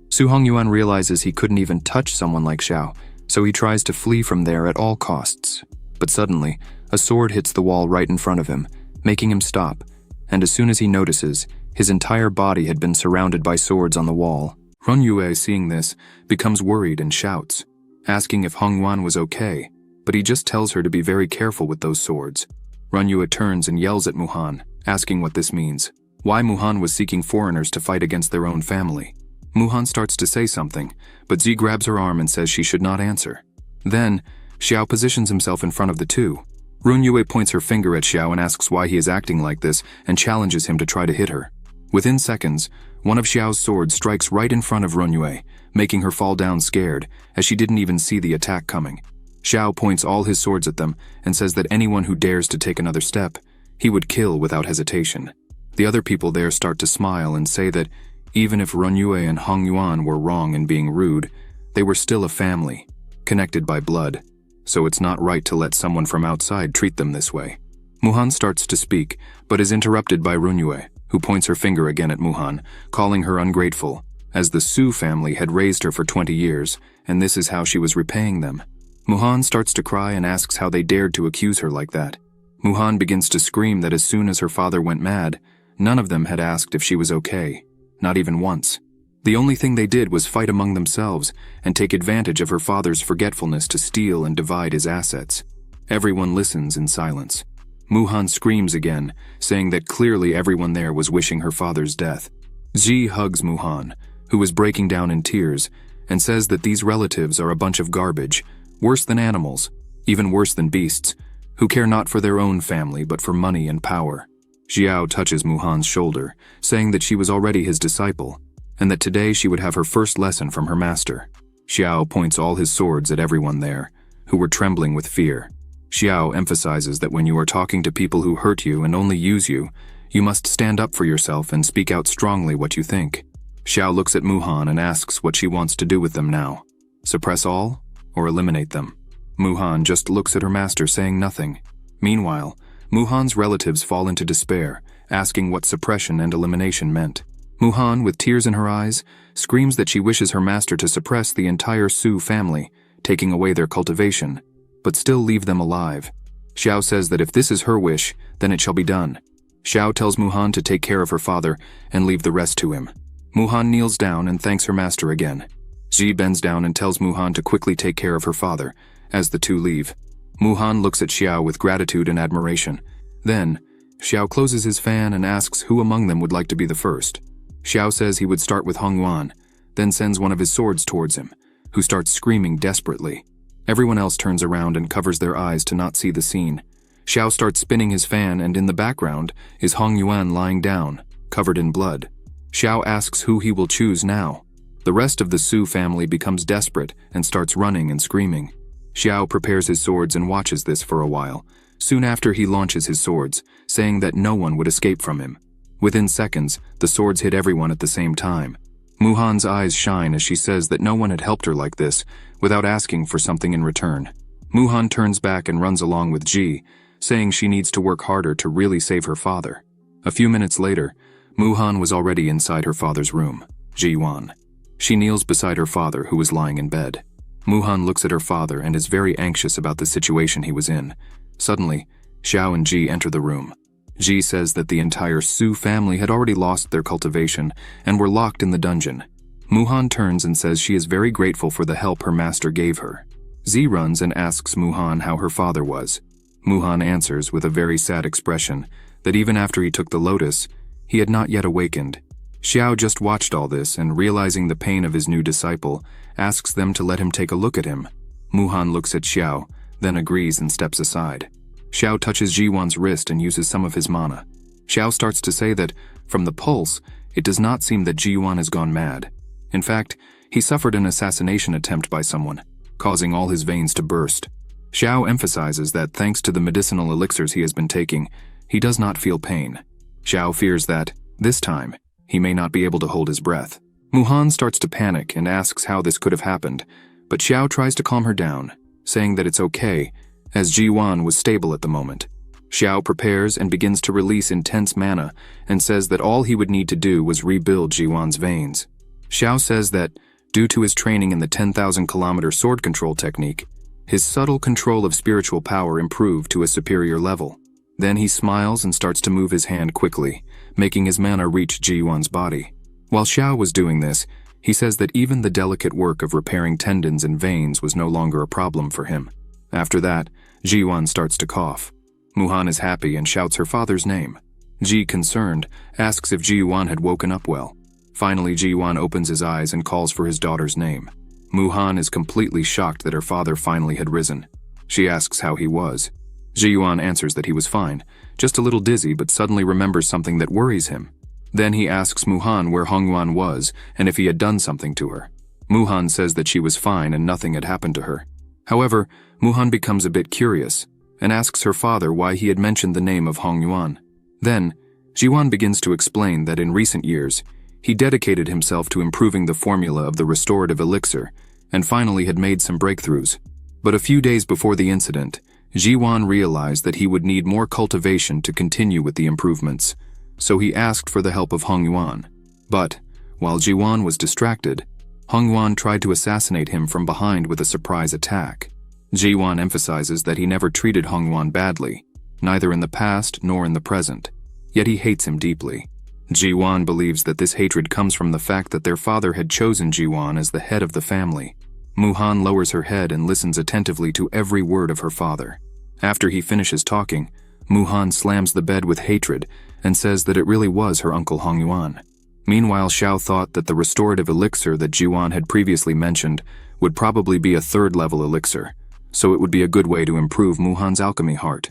[SPEAKER 2] Su Hongyuan realizes he couldn't even touch someone like Xiao, so he tries to flee from there at all costs. But suddenly, a sword hits the wall right in front of him, making him stop, and as soon as he notices, his entire body had been surrounded by swords on the wall. Runyue, seeing this, becomes worried and shouts, asking if Hongyuan was okay, but he just tells her to be very careful with those swords. Runyue turns and yells at Muhan, asking what this means, why Muhan was seeking foreigners to fight against their own family. Muhan starts to say something, but Zi grabs her arm and says she should not answer. Then, Xiao positions himself in front of the two. Runyue points her finger at Xiao and asks why he is acting like this and challenges him to try to hit her. Within seconds, one of Xiao's swords strikes right in front of Runyue, making her fall down scared, as she didn't even see the attack coming. Xiao points all his swords at them and says that anyone who dares to take another step, he would kill without hesitation. The other people there start to smile and say that even if Runyue and Hongyuan were wrong in being rude, they were still a family, connected by blood, so it's not right to let someone from outside treat them this way. Muhan starts to speak, but is interrupted by Runyue, who points her finger again at Muhan, calling her ungrateful, as the Su family had raised her for 20 years, and this is how she was repaying them. Muhan starts to cry and asks how they dared to accuse her like that. Muhan begins to scream that as soon as her father went mad, none of them had asked if she was okay. Not even once. The only thing they did was fight among themselves and take advantage of her father's forgetfulness to steal and divide his assets. Everyone listens in silence. Muhan screams again, saying that clearly everyone there was wishing her father's death. Ji hugs Muhan, who is breaking down in tears, and says that these relatives are a bunch of garbage, worse than animals, even worse than beasts, who care not for their own family but for money and power. Xiao touches Muhan's shoulder, saying that she was already his disciple, and that today she would have her first lesson from her master. Xiao points all his swords at everyone there, who were trembling with fear. Xiao emphasizes that when you are talking to people who hurt you and only use you, you must stand up for yourself and speak out strongly what you think. Xiao looks at Muhan and asks what she wants to do with them now. Suppress all, or eliminate them? Muhan just looks at her master, saying nothing. Meanwhile, Muhan's relatives fall into despair, asking what suppression and elimination meant. Muhan, with tears in her eyes, screams that she wishes her master to suppress the entire Su family, taking away their cultivation, but still leave them alive. Xiao says that if this is her wish, then it shall be done. Xiao tells Muhan to take care of her father and leave the rest to him. Muhan kneels down and thanks her master again. Ji bends down and tells Muhan to quickly take care of her father, as the two leave. Muhan looks at Xiao with gratitude and admiration. Then, Xiao closes his fan and asks who among them would like to be the first. Xiao says he would start with Hongyuan, then sends one of his swords towards him, who starts screaming desperately. Everyone else turns around and covers their eyes to not see the scene. Xiao starts spinning his fan, and in the background is Hongyuan lying down, covered in blood. Xiao asks who he will choose now. The rest of the Su family becomes desperate and starts running and screaming. Xiao prepares his swords and watches this for a while. Soon after, he launches his swords, saying that no one would escape from him. Within seconds, the swords hit everyone at the same time. Muhan's eyes shine as she says that no one had helped her like this, without asking for something in return. Muhan turns back and runs along with Ji, saying she needs to work harder to really save her father. A few minutes later, Muhan was already inside her father's room, Ji-wan. She kneels beside her father, who was lying in bed. Muhan looks at her father and is very anxious about the situation he was in. Suddenly, Xiao and Ji enter the room. Ji says that the entire Su family had already lost their cultivation and were locked in the dungeon. Muhan turns and says she is very grateful for the help her master gave her. Zi runs and asks Muhan how her father was. Muhan answers with a very sad expression that even after he took the lotus, he had not yet awakened. Xiao just watched all this and, realizing the pain of his new disciple, asks them to let him take a look at him. Muhan looks at Xiao, then agrees and steps aside. Xiao touches Ji-wan's wrist and uses some of his mana. Xiao starts to say that, from the pulse, it does not seem that Ji-wan has gone mad. In fact, he suffered an assassination attempt by someone, causing all his veins to burst. Xiao emphasizes that thanks to the medicinal elixirs he has been taking, he does not feel pain. Xiao fears that, this time, he may not be able to hold his breath. Muhan starts to panic and asks how this could have happened, but Xiao tries to calm her down, saying that it's okay, as Ji-wan was stable at the moment. Xiao prepares and begins to release intense mana and says that all he would need to do was rebuild Ji-wan's veins. Xiao says that, due to his training in the 10,000-kilometer sword control technique, his subtle control of spiritual power improved to a superior level. Then he smiles and starts to move his hand quickly, making his mana reach Ji-wan's body. While Xiao was doing this, he says that even the delicate work of repairing tendons and veins was no longer a problem for him. After that, Ji-wan starts to cough. Muhan is happy and shouts her father's name. Ji, concerned, asks if Ji-wan had woken up well. Finally, Ji-wan opens his eyes and calls for his daughter's name. Muhan is completely shocked that her father finally had risen. She asks how he was. Ji-wan answers that he was fine, just a little dizzy, but suddenly remembers something that worries him. Then he asks Muhan where Hongyuan was and if he had done something to her. Muhan says that she was fine and nothing had happened to her. However, Muhan becomes a bit curious and asks her father why he had mentioned the name of Hongyuan. Then, Ji-wan begins to explain that in recent years, he dedicated himself to improving the formula of the restorative elixir and finally had made some breakthroughs. But a few days before the incident, Ji-wan realized that he would need more cultivation to continue with the improvements, so he asked for the help of Hongyuan. But, while Ji-wan was distracted, Hongyuan tried to assassinate him from behind with a surprise attack. Ji-wan emphasizes that he never treated Hongyuan badly, neither in the past nor in the present, yet he hates him deeply. Ji-wan believes that this hatred comes from the fact that their father had chosen Ji-wan as the head of the family. Muhan lowers her head and listens attentively to every word of her father. After he finishes talking, Muhan slams the bed with hatred and says that it really was her uncle Hong Yuan. Meanwhile, Xiao thought that the restorative elixir that Jiwan had previously mentioned would probably be a third-level elixir, so it would be a good way to improve Muhan's alchemy heart.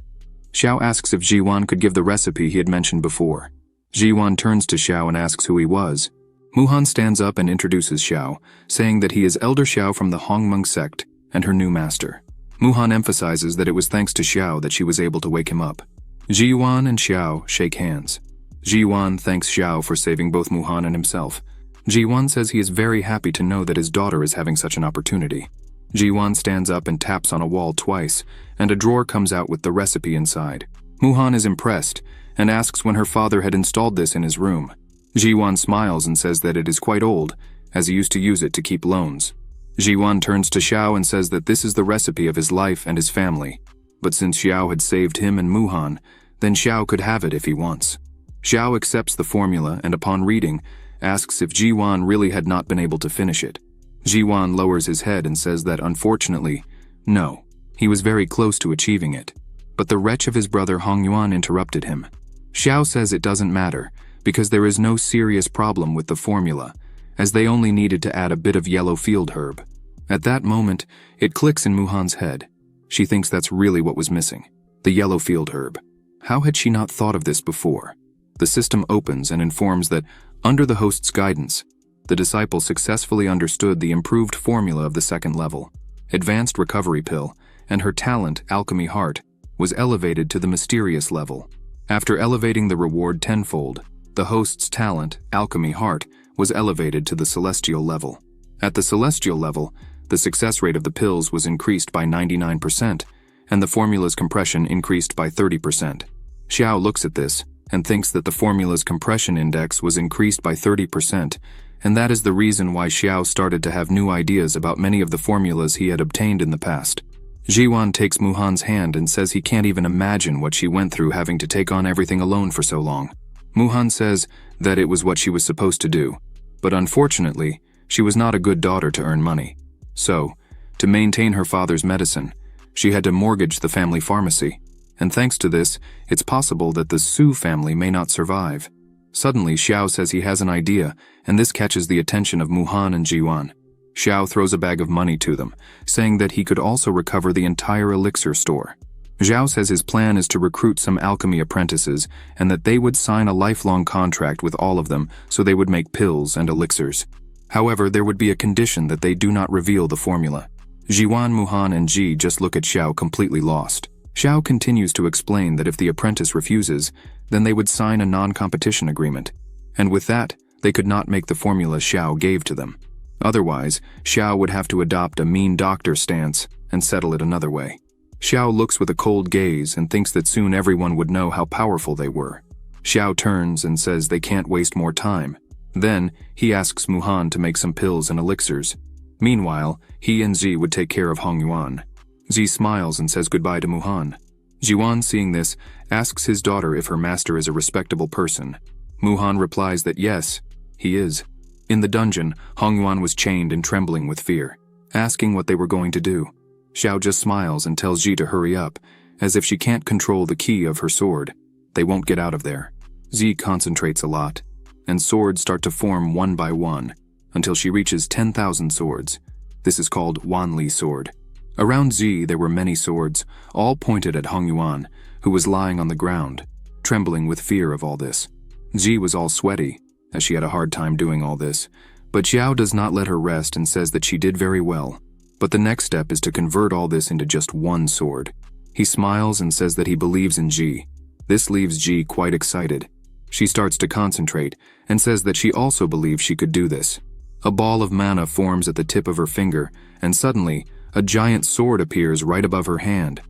[SPEAKER 2] Xiao asks if Jiwan could give the recipe he had mentioned before. Jiwan turns to Xiao and asks who he was. Muhan stands up and introduces Xiao, saying that he is Elder Xiao from the Hongmeng sect and her new master. Muhan emphasizes that it was thanks to Xiao that she was able to wake him up. Jiwan and Xiao shake hands. Jiwan thanks Xiao for saving both Muhan and himself. Jiwan says he is very happy to know that his daughter is having such an opportunity. Jiwan stands up and taps on a wall twice, and a drawer comes out with the recipe inside. Muhan is impressed and asks when her father had installed this in his room. Jiwan smiles and says that it is quite old, as he used to use it to keep loans. Jiwan turns to Xiao and says that this is the recipe of his life and his family. But since Xiao had saved him and Muhan, then Xiao could have it if he wants. Xiao accepts the formula and upon reading, asks if Jiwan really had not been able to finish it. Jiwan lowers his head and says that unfortunately, no, he was very close to achieving it. But the wretch of his brother Hong Yuan interrupted him. Xiao says it doesn't matter, because there is no serious problem with the formula, as they only needed to add a bit of yellow field herb. At that moment, it clicks in Muhan's head. She thinks that's really what was missing, the yellow field herb. How had she not thought of this before? The system opens and informs that, under the host's guidance, the disciple successfully understood the improved formula of the second level. Advanced recovery pill, and her talent, alchemy heart, was elevated to the mysterious level. After elevating the reward tenfold, the host's talent, alchemy heart, was elevated to the celestial level. At the celestial level, the success rate of the pills was increased by 99%, and the formula's compression increased by 30%. Xiao looks at this and thinks that the formula's compression index was increased by 30%, and that is the reason why Xiao started to have new ideas about many of the formulas he had obtained in the past. Jiwan takes Muhan's hand and says he can't even imagine what she went through having to take on everything alone for so long. Muhan says that it was what she was supposed to do, but unfortunately, she was not a good daughter to earn money. So, to maintain her father's medicine, she had to mortgage the family pharmacy, and thanks to this, it's possible that the Su family may not survive. Suddenly, Xiao says he has an idea, and this catches the attention of Muhan and Jiwan. Xiao throws a bag of money to them, saying that he could also recover the entire elixir store. Xiao says his plan is to recruit some alchemy apprentices, and that they would sign a lifelong contract with all of them so they would make pills and elixirs. However, there would be a condition that they do not reveal the formula. Jiwan, Muhan, and Ji just look at Xiao completely lost. Xiao continues to explain that if the apprentice refuses, then they would sign a non-competition agreement, and with that, they could not make the formula Xiao gave to them. Otherwise, Xiao would have to adopt a mean doctor stance and settle it another way. Xiao looks with a cold gaze and thinks that soon everyone would know how powerful they were. Xiao turns and says they can't waste more time. Then, he asks Muhan to make some pills and elixirs. Meanwhile, he and Zi would take care of Hong Yuan. Zi smiles and says goodbye to Muhan. Jiwan, seeing this, asks his daughter if her master is a respectable person. Muhan replies that yes, he is. In the dungeon, Hong Yuan was chained and trembling with fear, asking what they were going to do. Xiao just smiles and tells Ji to hurry up, as if she can't control the key of her sword, they won't get out of there. Zi concentrates a lot, and swords start to form one by one, until she reaches 10,000 swords. This is called Wanli sword. Around Zi there were many swords, all pointed at Hong Yuan, who was lying on the ground, trembling with fear of all this. Zi was all sweaty, as she had a hard time doing all this, but Xiao does not let her rest and says that she did very well. But the next step is to convert all this into just one sword. He smiles and says that he believes in Ji. This leaves Ji quite excited. She starts to concentrate and says that she also believes she could do this. A ball of mana forms at the tip of her finger, and suddenly, a giant sword appears right above her hand.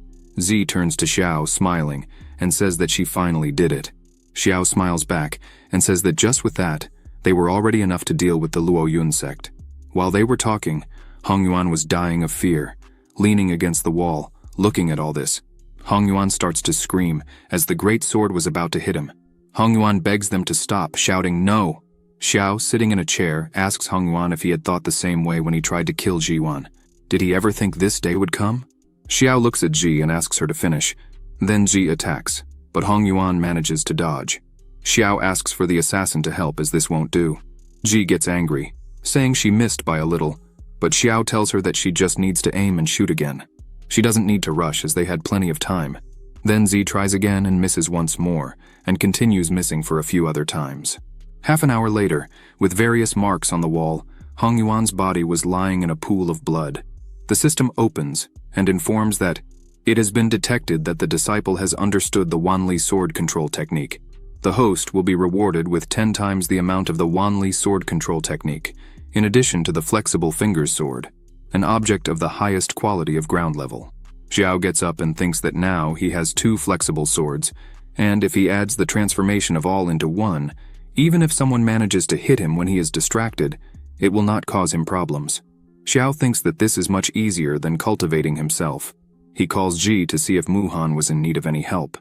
[SPEAKER 2] Zi turns to Xiao, smiling, and says that she finally did it. Xiao smiles back and says that just with that, they were already enough to deal with the Luo Yun sect. While they were talking, Hong Yuan was dying of fear, leaning against the wall, looking at all this. Hong Yuan starts to scream as the great sword was about to hit him. Hong Yuan begs them to stop, shouting no. Xiao, sitting in a chair, asks Hong Yuan if he had thought the same way when he tried to kill Jiwan. Did he ever think this day would come? Xiao looks at Ji and asks her to finish. Then Ji attacks. but Hong Yuan manages to dodge. Xiao asks for the assassin to help as this won't do. Ji gets angry, saying she missed by a little, but Xiao tells her that she just needs to aim and shoot again. She doesn't need to rush as they had plenty of time. Then Zi tries again and misses once more, and continues missing for a few other times. Half an hour later, with various marks on the wall, Hong Yuan's body was lying in a pool of blood. The system opens and informs that it has been detected that the disciple has understood the Wanli sword control technique. The host will be rewarded with 10 times the amount of the Wanli sword control technique, in addition to the flexible fingers sword, an object of the highest quality of ground level. Xiao gets up and thinks that now he has 2 flexible swords, and if he adds the transformation of all into one, even if someone manages to hit him when he is distracted, it will not cause him problems. Xiao thinks that this is much easier than cultivating himself. He calls Ji to see if Muhan was in need of any help.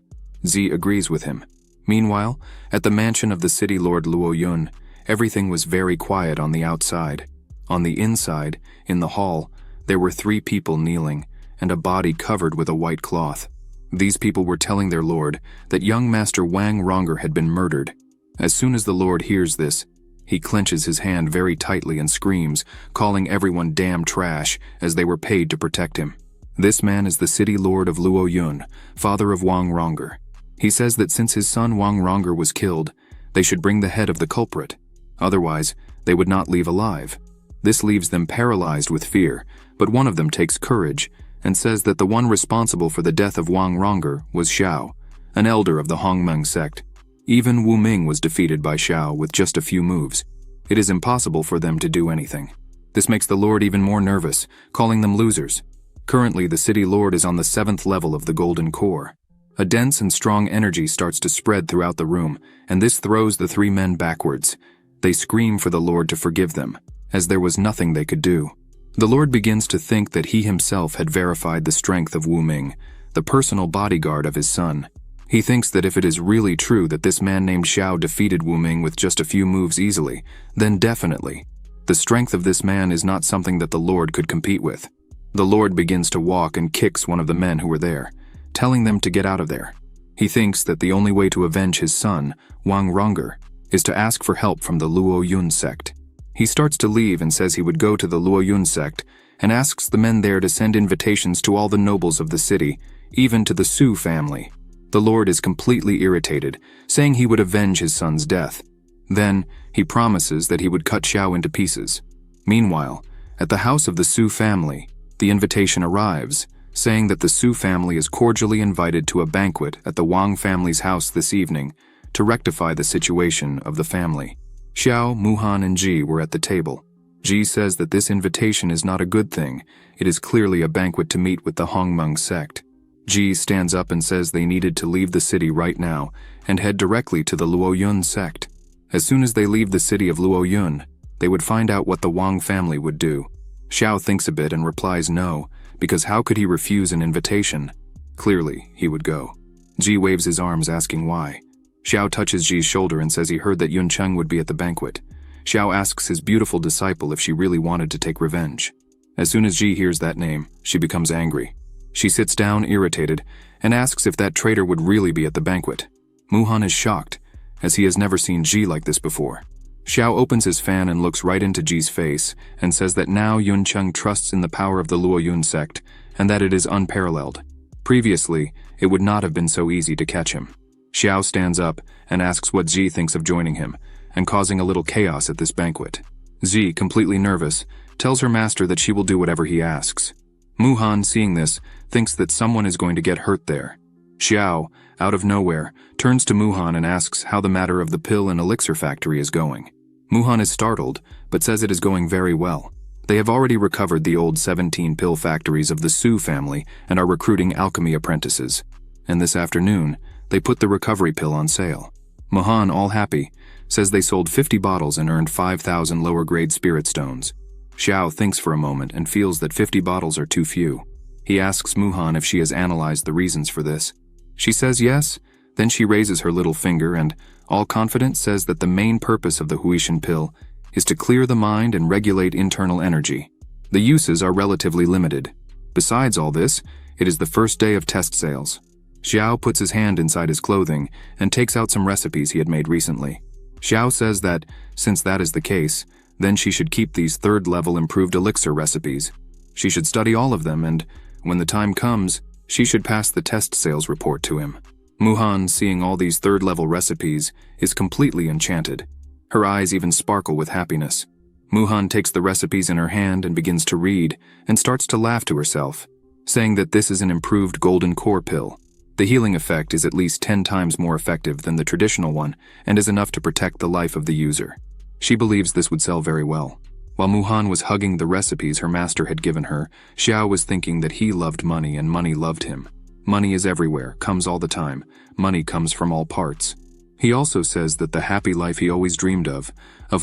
[SPEAKER 2] Zi agrees with him. Meanwhile, at the mansion of the city lord Luo Yun, everything was very quiet on the outside. On the inside, in the hall, there were 3 people kneeling, and a body covered with a white cloth. These people were telling their lord that young Master Wang Ronger had been murdered. As soon as the lord hears this, he clenches his hand very tightly and screams, calling everyone damn trash as they were paid to protect him. This man is the city lord of Luo Yun, father of Wang Ronger. He says that since his son Wang Ronger was killed, they should bring the head of the culprit. Otherwise, they would not leave alive. This leaves them paralyzed with fear, but one of them takes courage and says that the one responsible for the death of Wang Ronger was Xiao, an elder of the Hongmeng sect. Even Wu Ming was defeated by Xiao with just a few moves. It is impossible for them to do anything. This makes the lord even more nervous, calling them losers. Currently, the city lord is on the 7th level of the Golden Core. A dense and strong energy starts to spread throughout the room, and this throws the 3 men backwards. They scream for the lord to forgive them, as there was nothing they could do. The lord begins to think that he himself had verified the strength of Wu Ming, the personal bodyguard of his son. He thinks that if it is really true that this man named Xiao defeated Wu Ming with just a few moves easily, then definitely, the strength of this man is not something that the lord could compete with. The lord begins to walk and kicks one of the men who were there, telling them to get out of there. He thinks that the only way to avenge his son, Wang Ronger, is to ask for help from the Luo Yun sect. He starts to leave and says he would go to the Luo Yun sect and asks the men there to send invitations to all the nobles of the city, even to the Su family. The lord is completely irritated, saying he would avenge his son's death. Then, he promises that he would cut Xiao into pieces. Meanwhile, at the house of the Su family, the invitation arrives, saying that the Su family is cordially invited to a banquet at the Wang family's house this evening to rectify the situation of the family. Xiao, Muhan, and Ji were at the table. Ji says that this invitation is not a good thing. It is clearly a banquet to meet with the Hongmeng sect. Ji stands up and says they needed to leave the city right now and head directly to the Luo Yun sect. As soon as they leave the city of Luo Yun, they would find out what the Wang family would do. Xiao thinks a bit and replies no, because how could he refuse an invitation? Clearly, he would go. Ji waves his arms asking why. Xiao touches Ji's shoulder and says he heard that Yun Cheng would be at the banquet. Xiao asks his beautiful disciple if she really wanted to take revenge. As soon as Ji hears that name, she becomes angry. She sits down, irritated, and asks if that traitor would really be at the banquet. Muhan is shocked, as he has never seen Ji like this before. Xiao opens his fan and looks right into Ji's face and says that now Yun Cheng trusts in the power of the Luo Yun sect and that it is unparalleled. Previously, it would not have been so easy to catch him. Xiao stands up and asks what Ji thinks of joining him and causing a little chaos at this banquet. Ji, completely nervous, tells her master that she will do whatever he asks. Muhan, seeing this, thinks that someone is going to get hurt there. Xiao, out of nowhere, turns to Muhan and asks how the matter of the pill and elixir factory is going. Muhan is startled, but says it is going very well. They have already recovered the old 17 pill factories of the Su family and are recruiting alchemy apprentices. And this afternoon, they put the recovery pill on sale. Muhan, all happy, says they sold 50 bottles and earned 5,000 lower-grade spirit stones. Xiao thinks for a moment and feels that 50 bottles are too few. He asks Muhan if she has analyzed the reasons for this. She says yes, then she raises her little finger and, all confident, says that the main purpose of the Huishan pill is to clear the mind and regulate internal energy. The uses are relatively limited. Besides all this, it is the first day of test sales. Xiao puts his hand inside his clothing and takes out some recipes he had made recently. Xiao says that, since that is the case, then she should keep these third-level improved elixir recipes. She should study all of them, and, when the time comes, she should pass the test sales report to him. Muhan, seeing all these third-level recipes, is completely enchanted. Her eyes even sparkle with happiness. Muhan takes the recipes in her hand and begins to read, and starts to laugh to herself, saying that this is an improved golden core pill. The healing effect is at least 10 times more effective than the traditional one, and is enough to protect the life of the user. She believes this would sell very well. While Muhan was hugging the recipes her master had given her, Xiao was thinking that he loved money and money loved him. Money is everywhere, comes all the time. Money comes from all parts. He also says that the happy life he always dreamed of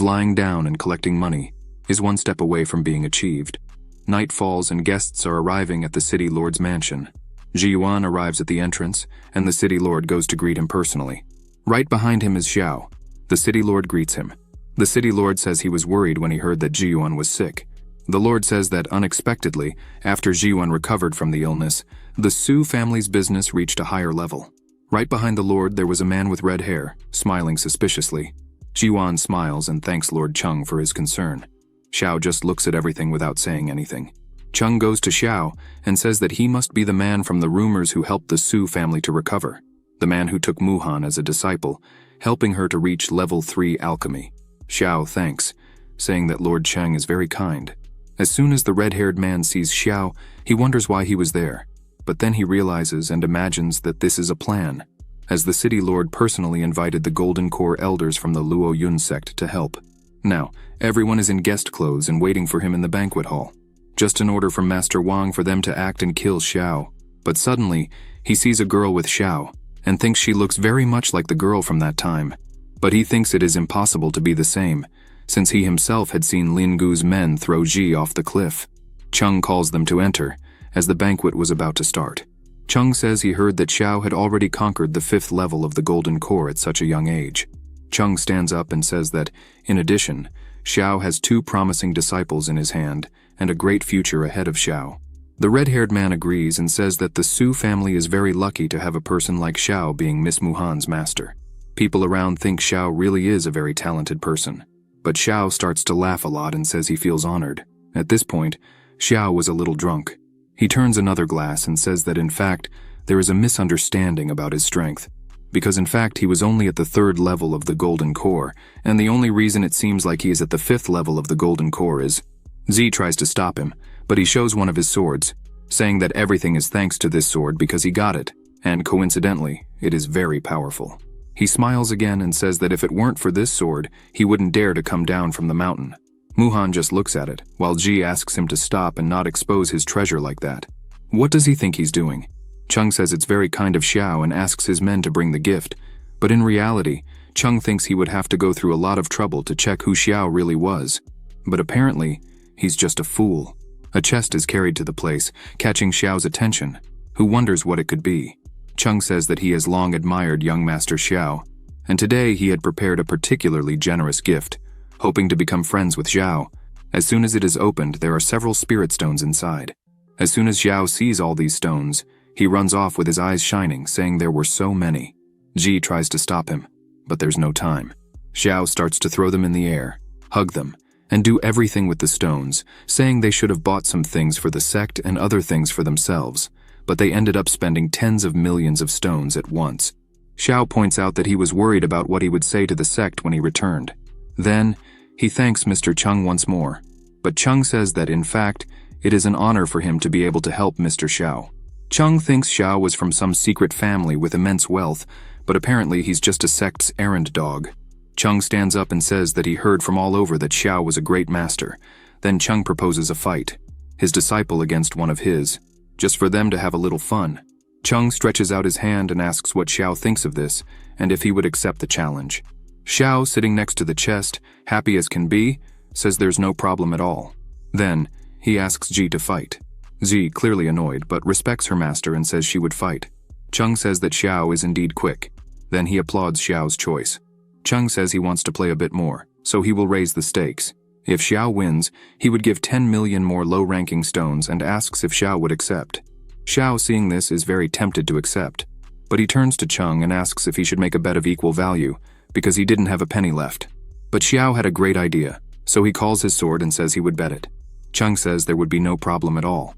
[SPEAKER 2] lying down and collecting money, is one step away from being achieved. Night falls and guests are arriving at the city lord's mansion. Ji Yuan arrives at the entrance, and the city lord goes to greet him personally. Right behind him is Xiao. The city lord greets him. The city lord says he was worried when he heard that Ji Yuan was sick. The lord says that unexpectedly, after Ji Yuan recovered from the illness, the Su family's business reached a higher level. Right behind the lord there was a man with red hair, smiling suspiciously. Ji Yuan smiles and thanks Lord Chung for his concern. Xiao just looks at everything without saying anything. Chung goes to Xiao and says that he must be the man from the rumors who helped the Su family to recover, the man who took Muhan as a disciple, helping her to reach level 3 alchemy. Xiao thanks, saying that Lord Cheng is very kind. As soon as the red-haired man sees Xiao, he wonders why he was there, but then he realizes and imagines that this is a plan, as the city lord personally invited the Golden Core elders from the Luo Yun sect to help. Now, everyone is in guest clothes and waiting for him in the banquet hall. Just an order from Master Wang for them to act and kill Xiao. But suddenly, he sees a girl with Xiao, and thinks she looks very much like the girl from that time. But he thinks it is impossible to be the same, since he himself had seen Lin Gu's men throw Ji off the cliff. Chung calls them to enter, as the banquet was about to start. Chung says he heard that Xiao had already conquered the 5th level of the Golden Core at such a young age. Chung stands up and says that, in addition, Xiao has 2 promising disciples in his hand, and a great future ahead of Xiao. The red-haired man agrees and says that the Su family is very lucky to have a person like Xiao being Miss Muhan's master. People around think Xiao really is a very talented person. But Xiao starts to laugh a lot and says he feels honored. At this point, Xiao was a little drunk. He turns another glass and says that in fact, there is a misunderstanding about his strength. Because in fact he was only at the 3rd level of the Golden Core, and the only reason it seems like he is at the 5th level of the Golden Core is... Z tries to stop him, but he shows one of his swords, saying that everything is thanks to this sword because he got it, and coincidentally, it is very powerful. He smiles again and says that if it weren't for this sword, he wouldn't dare to come down from the mountain. Muhan just looks at it, while Ji asks him to stop and not expose his treasure like that. What does he think he's doing? Chung says it's very kind of Xiao and asks his men to bring the gift, but in reality, Chung thinks he would have to go through a lot of trouble to check who Xiao really was. But apparently, he's just a fool. A chest is carried to the place, catching Xiao's attention, who wonders what it could be. Chung says that he has long admired young Master Xiao, and today he had prepared a particularly generous gift, hoping to become friends with Xiao. As soon as it is opened, there are several spirit stones inside. As soon as Xiao sees all these stones, he runs off with his eyes shining, saying there were so many. Ji tries to stop him, but there's no time. Xiao starts to throw them in the air, hug them, and do everything with the stones, saying they should have bought some things for the sect and other things for themselves, but they ended up spending tens of millions of stones at once. Xiao points out that he was worried about what he would say to the sect when he returned. Then, he thanks Mr. Chung once more, but Chung says that in fact, it is an honor for him to be able to help Mr. Xiao. Chung thinks Xiao was from some secret family with immense wealth, but apparently he's just a sect's errand dog. Chung stands up and says that he heard from all over that Xiao was a great master. Then Chung proposes a fight, his disciple against one of his, just for them to have a little fun. Chung stretches out his hand and asks what Xiao thinks of this, and if he would accept the challenge. Xiao, sitting next to the chest, happy as can be, says there's no problem at all. Then, he asks Ji to fight. Ji, clearly annoyed, but respects her master and says she would fight. Chung says that Xiao is indeed quick. Then he applauds Xiao's choice. Chung says he wants to play a bit more, so he will raise the stakes. If Xiao wins, he would give 10 million more low-ranking stones and asks if Xiao would accept. Xiao, seeing this, is very tempted to accept. But he turns to Chung and asks if he should make a bet of equal value, because he didn't have a penny left. But Xiao had a great idea, so he calls his sword and says he would bet it. Chung says there would be no problem at all.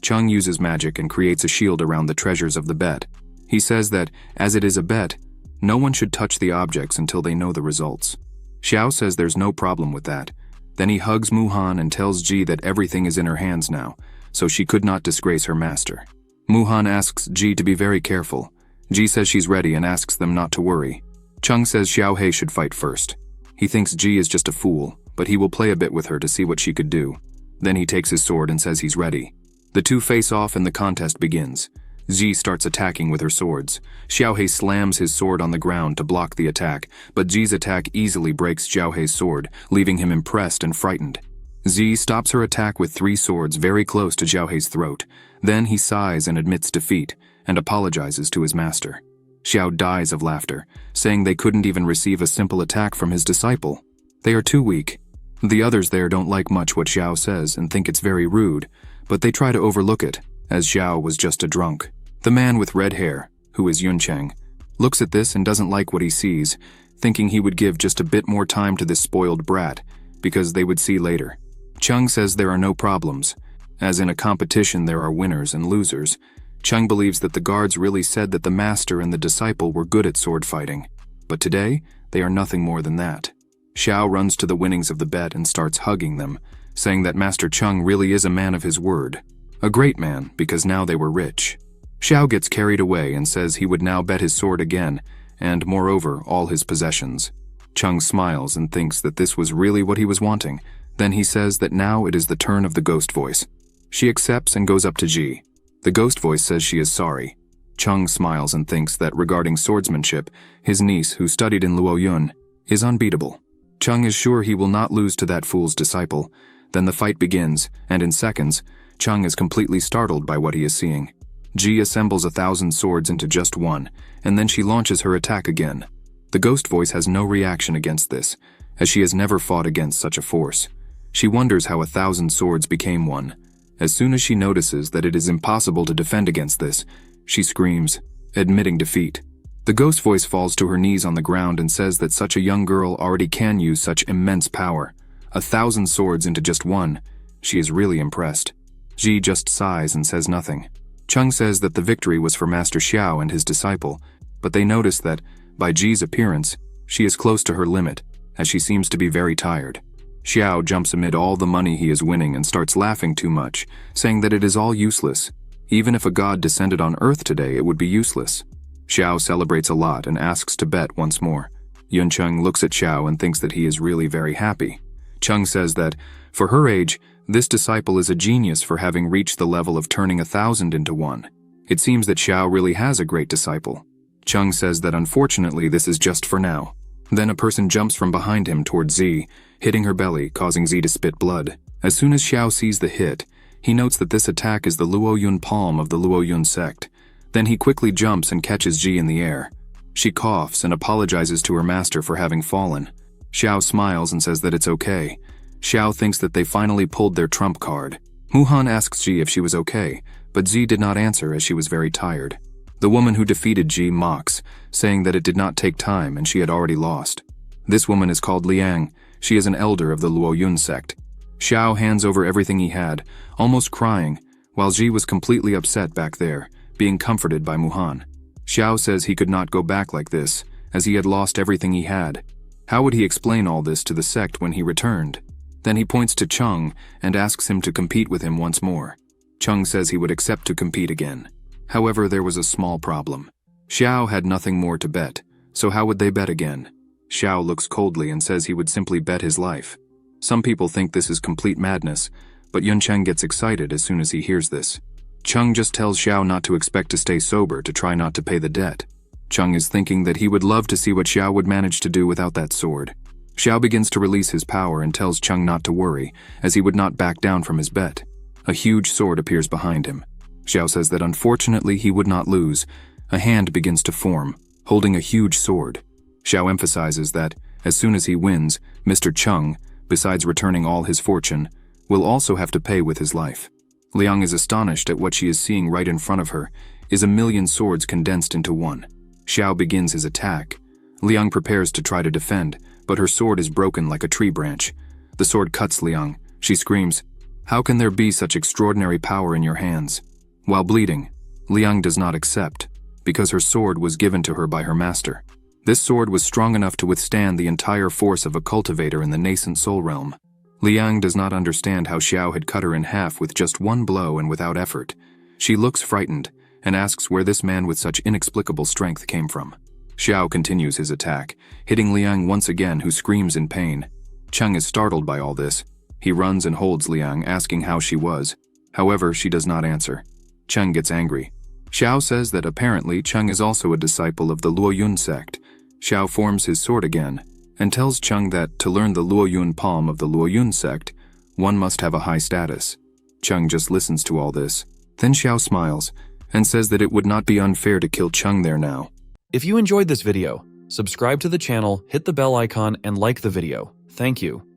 [SPEAKER 2] Chung uses magic and creates a shield around the treasures of the bet. He says that, as it is a bet, no one should touch the objects until they know the results. Xiao says there's no problem with that. Then he hugs Muhan and tells Ji that everything is in her hands now, so she could not disgrace her master. Muhan asks Ji to be very careful. Ji says she's ready and asks them not to worry. Chung says Xiao He should fight first. He thinks Ji is just a fool, but he will play a bit with her to see what she could do. Then he takes his sword and says he's ready. The two face off and the contest begins. Ji starts attacking with her swords. Xiao He slams his sword on the ground to block the attack, but Ji's attack easily breaks Xiao He's sword, leaving him impressed and frightened. Ji stops her attack with 3 swords very close to Xiao He's throat. Then he sighs and admits defeat, and apologizes to his master. Xiao dies of laughter, saying they couldn't even receive a simple attack from his disciple. They are too weak. The others there don't like much what Xiao says and think it's very rude, but they try to overlook it, as Xiao was just a drunk. The man with red hair, who is Yuncheng, looks at this and doesn't like what he sees, thinking he would give just a bit more time to this spoiled brat, because they would see later. Chung says there are no problems. As in a competition there are winners and losers. Chung believes that the guards really said that the master and the disciple were good at sword fighting, but today they are nothing more than that. Xiao runs to the winnings of the bet and starts hugging them, saying that Master Chung really is a man of his word. A great man, because now they were rich. Xiao gets carried away and says he would now bet his sword again, and moreover, all his possessions. Chung smiles and thinks that this was really what he was wanting. Then he says that now it is the turn of the ghost voice. She accepts and goes up to Ji. The ghost voice says she is sorry. Chung smiles and thinks that regarding swordsmanship, his niece, who studied in Luoyun, is unbeatable. Chung is sure he will not lose to that fool's disciple. Then the fight begins, and in seconds, Chung is completely startled by what he is seeing. Ji assembles 1,000 swords into just one, and then she launches her attack again. The ghost voice has no reaction against this, as she has never fought against such a force. She wonders how 1,000 swords became one. As soon as she notices that it is impossible to defend against this, she screams, admitting defeat. The ghost voice falls to her knees on the ground and says that such a young girl already can use such immense power. 1,000 swords into just one. She is really impressed. Ji just sighs and says nothing. Chung says that the victory was for Master Xiao and his disciple, but they notice that, by Ji's appearance, she is close to her limit, as she seems to be very tired. Xiao jumps amid all the money he is winning and starts laughing too much, saying that it is all useless. Even if a god descended on Earth today, it would be useless. Xiao celebrates a lot and asks to bet once more. Yuncheng looks at Xiao and thinks that he is really very happy. Chung says that, for her age, this disciple is a genius for having reached the level of turning 1,000 into one. It seems that Xiao really has a great disciple. Chung says that unfortunately this is just for now. Then a person jumps from behind him towards Zi, hitting her belly, causing Zi to spit blood. As soon as Xiao sees the hit, he notes that this attack is the Luoyun palm of the Luoyun sect. Then he quickly jumps and catches Ji in the air. She coughs and apologizes to her master for having fallen. Xiao smiles and says that it's okay. Xiao thinks that they finally pulled their trump card. Muhan asks Ji if she was okay, but Zi did not answer as she was very tired. The woman who defeated Ji mocks, saying that it did not take time and she had already lost. This woman is called Liang. She is an elder of the Luoyun sect. Xiao hands over everything he had, almost crying, while Ji was completely upset back there, being comforted by Muhan. Xiao says he could not go back like this, as he had lost everything he had. How would he explain all this to the sect when he returned? Then he points to Chung and asks him to compete with him once more. Chung says he would accept to compete again. However, there was a small problem. Xiao had nothing more to bet, so how would they bet again? Xiao looks coldly and says he would simply bet his life. Some people think this is complete madness, but Yuncheng gets excited as soon as he hears this. Chung just tells Xiao not to expect to stay sober to try not to pay the debt. Chung is thinking that he would love to see what Xiao would manage to do without that sword. Xiao begins to release his power and tells Chung not to worry, as he would not back down from his bet. A huge sword appears behind him. Xiao says that unfortunately he would not lose. A hand begins to form, holding a huge sword. Xiao emphasizes that, as soon as he wins, Mr. Chung, besides returning all his fortune, will also have to pay with his life. Liang is astonished at what she is seeing right in front of her, is a million swords condensed into one. Xiao begins his attack. Liang prepares to try to defend, but her sword is broken like a tree branch. The sword cuts Liang. She screams, "How can there be such extraordinary power in your hands?" While bleeding, Liang does not accept, because her sword was given to her by her master. This sword was strong enough to withstand the entire force of a cultivator in the nascent soul realm. Liang does not understand how Xiao had cut her in half with just one blow and without effort. She looks frightened and asks where this man with such inexplicable strength came from. Xiao continues his attack, hitting Liang once again, who screams in pain. Cheng is startled by all this. He runs and holds Liang, asking how she was. However, she does not answer. Cheng gets angry. Xiao says that apparently Cheng is also a disciple of the Luoyun sect. Xiao forms his sword again, and tells Cheng that to learn the Luoyun palm of the Luoyun sect, one must have a high status. Cheng just listens to all this. Then Xiao smiles, and says that it would not be unfair to kill Cheng there now.
[SPEAKER 1] If you enjoyed this video, subscribe to the channel, hit the bell icon, and like the video. Thank you.